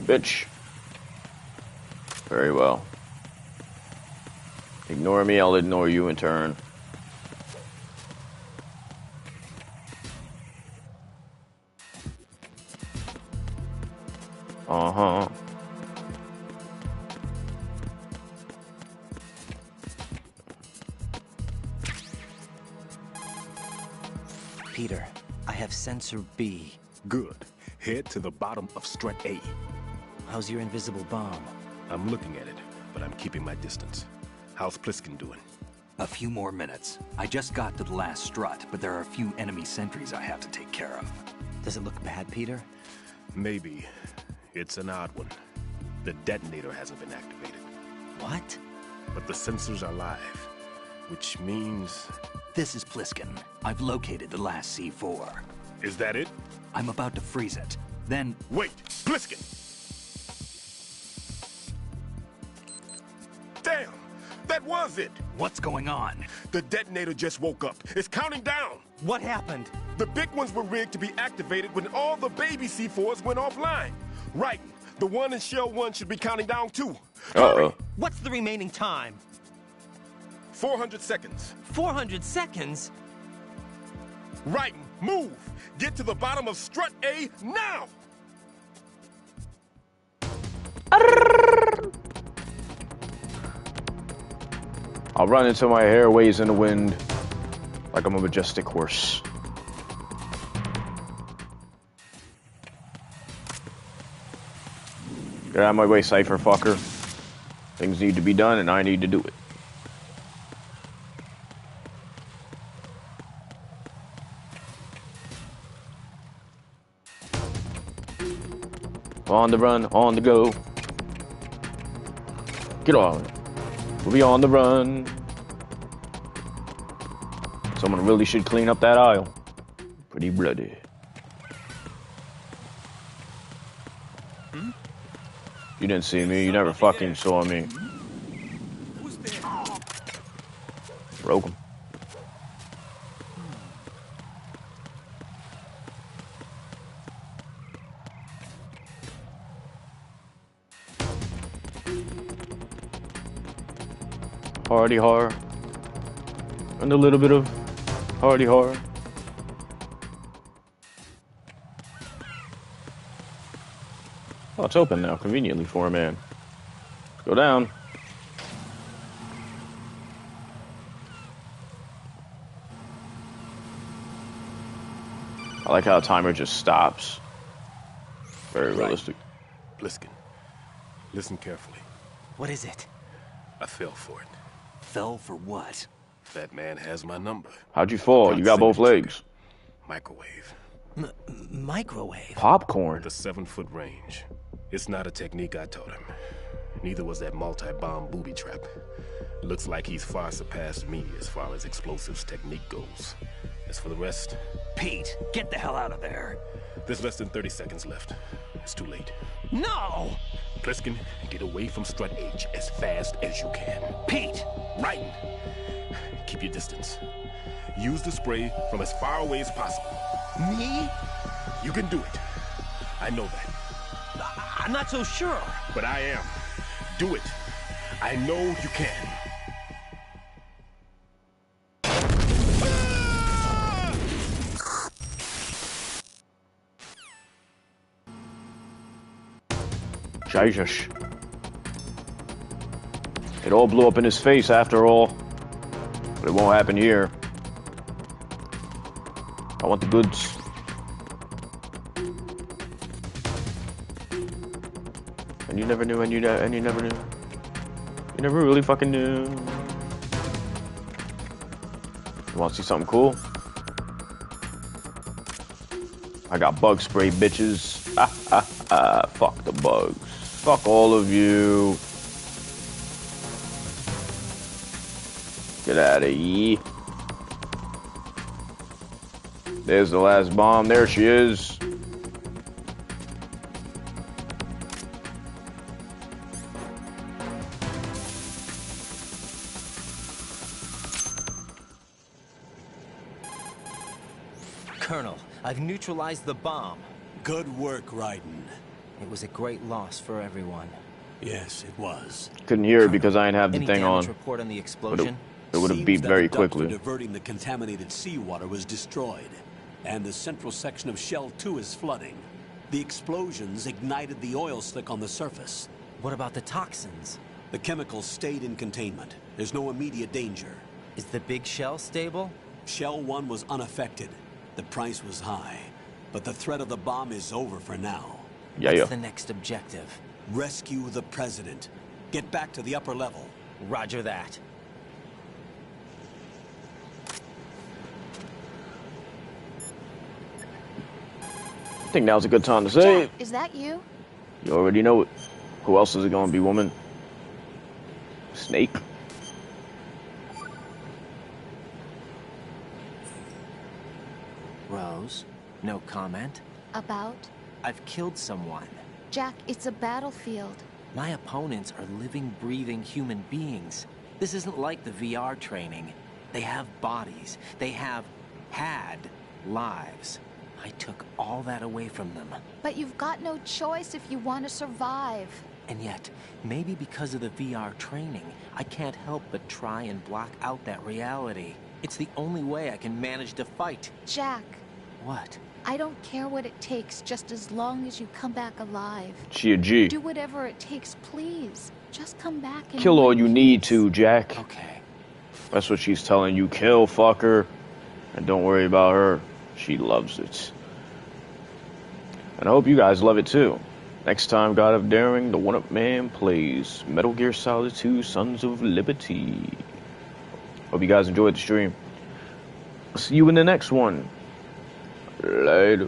Bitch. Very well. Ignore me, I'll ignore you in turn. Uh-huh. Peter, I have sensor B. Good. Head to the bottom of strut A. How's your invisible bomb? I'm looking at it, but I'm keeping my distance. How's Pliskin doing? A few more minutes. I just got to the last strut, but there are a few enemy sentries I have to take care of. Does it look bad, Peter? Maybe. It's an odd one. The detonator hasn't been activated. What? But the sensors are live, which means... This is Pliskin. I've located the last C4. Is that it? I'm about to freeze it. Then... Wait! Pliskin! Damn! That was it! What's going on? The detonator just woke up. It's counting down! What happened? The big ones were rigged to be activated when all the baby C4s went offline. Right. The one in Shell 1 should be counting down too. Uh-oh. What's the remaining time? 400 seconds. 400 seconds? Right. Move! Get to the bottom of strut A now! I'll run until my hair waves in the wind like I'm a majestic horse. Get out of my way, Cypher fucker. Things need to be done and I need to do it. On the run, on the go. Get on. We'll be on the run. Someone really should clean up that aisle. Pretty bloody. You didn't see me. You never fucking saw me. Broke him. Hardy horror. And a little bit of hardy horror. Oh, it's open now, conveniently for a man. Let's go down. I like how the timer just stops. Very realistic. Pliskin, listen carefully. What is it? I fell for it. Fell for what? That man has my number. How'd you fall? You got both legs. Microwave. Microwave? Popcorn. The 7-foot range. It's not a technique I taught him. Neither was that multi-bomb booby trap. Looks like he's far surpassed me as far as explosives technique goes. As for the rest... Pete, get the hell out of there. There's less than 30 seconds left. It's too late. No! Pliskin, get away from Strut H as fast as you can. Pete! Raiden, keep your distance. Use the spray from as far away as possible. Me? You can do it. I know that. I'm not so sure. But I am. Do it. I know you can. Jesus. It all blew up in his face after all. But it won't happen here. I want the goods. And you never knew, and you never knew. You never really fucking knew. You want to see something cool? I got bug spray, bitches. Fuck the bugs. Fuck all of you. Get out of here. There's the last bomb. There she is. Colonel, I've neutralized the bomb. Good work, Raiden. It was a great loss for everyone. Yes, it was. Couldn't hear it because I didn't have the Any thing damage on. report on the explosion? It would have Seems beeped that very the duct for quickly. diverting the contaminated seawater was destroyed, and the central section of Shell 2 is flooding. The explosions ignited the oil slick on the surface. What about the toxins? The chemicals stayed in containment. There's no immediate danger. Is the big shell stable? Shell 1 was unaffected. The price was high, but the threat of the bomb is over for now. What's the next objective? Rescue the President. Get back to the upper level. Roger that. I think now's a good time to say it. Jack, is that you? You already know it. Who else is it gonna be, woman? Snake? Rose, no comment. About? I've killed someone. Jack, it's a battlefield. My opponents are living, breathing human beings. This isn't like the VR training. They have bodies. They have had lives. I took all that away from them. But you've got no choice if you want to survive. And yet, maybe because of the VR training, I can't help but try and block out that reality. It's the only way I can manage to fight. Jack. What? I don't care what it takes, just as long as you come back alive. She a G. Do whatever it takes, please. Just come back and Kill all you need to, Jack. Okay. That's what she's telling you. Kill, fuck her. And don't worry about her. She loves it. And I hope you guys love it too. Next time God of Daring, the One-Up Man plays Metal Gear Solid 2 Sons of Liberty. Hope you guys enjoyed the stream. See you in the next one. Later.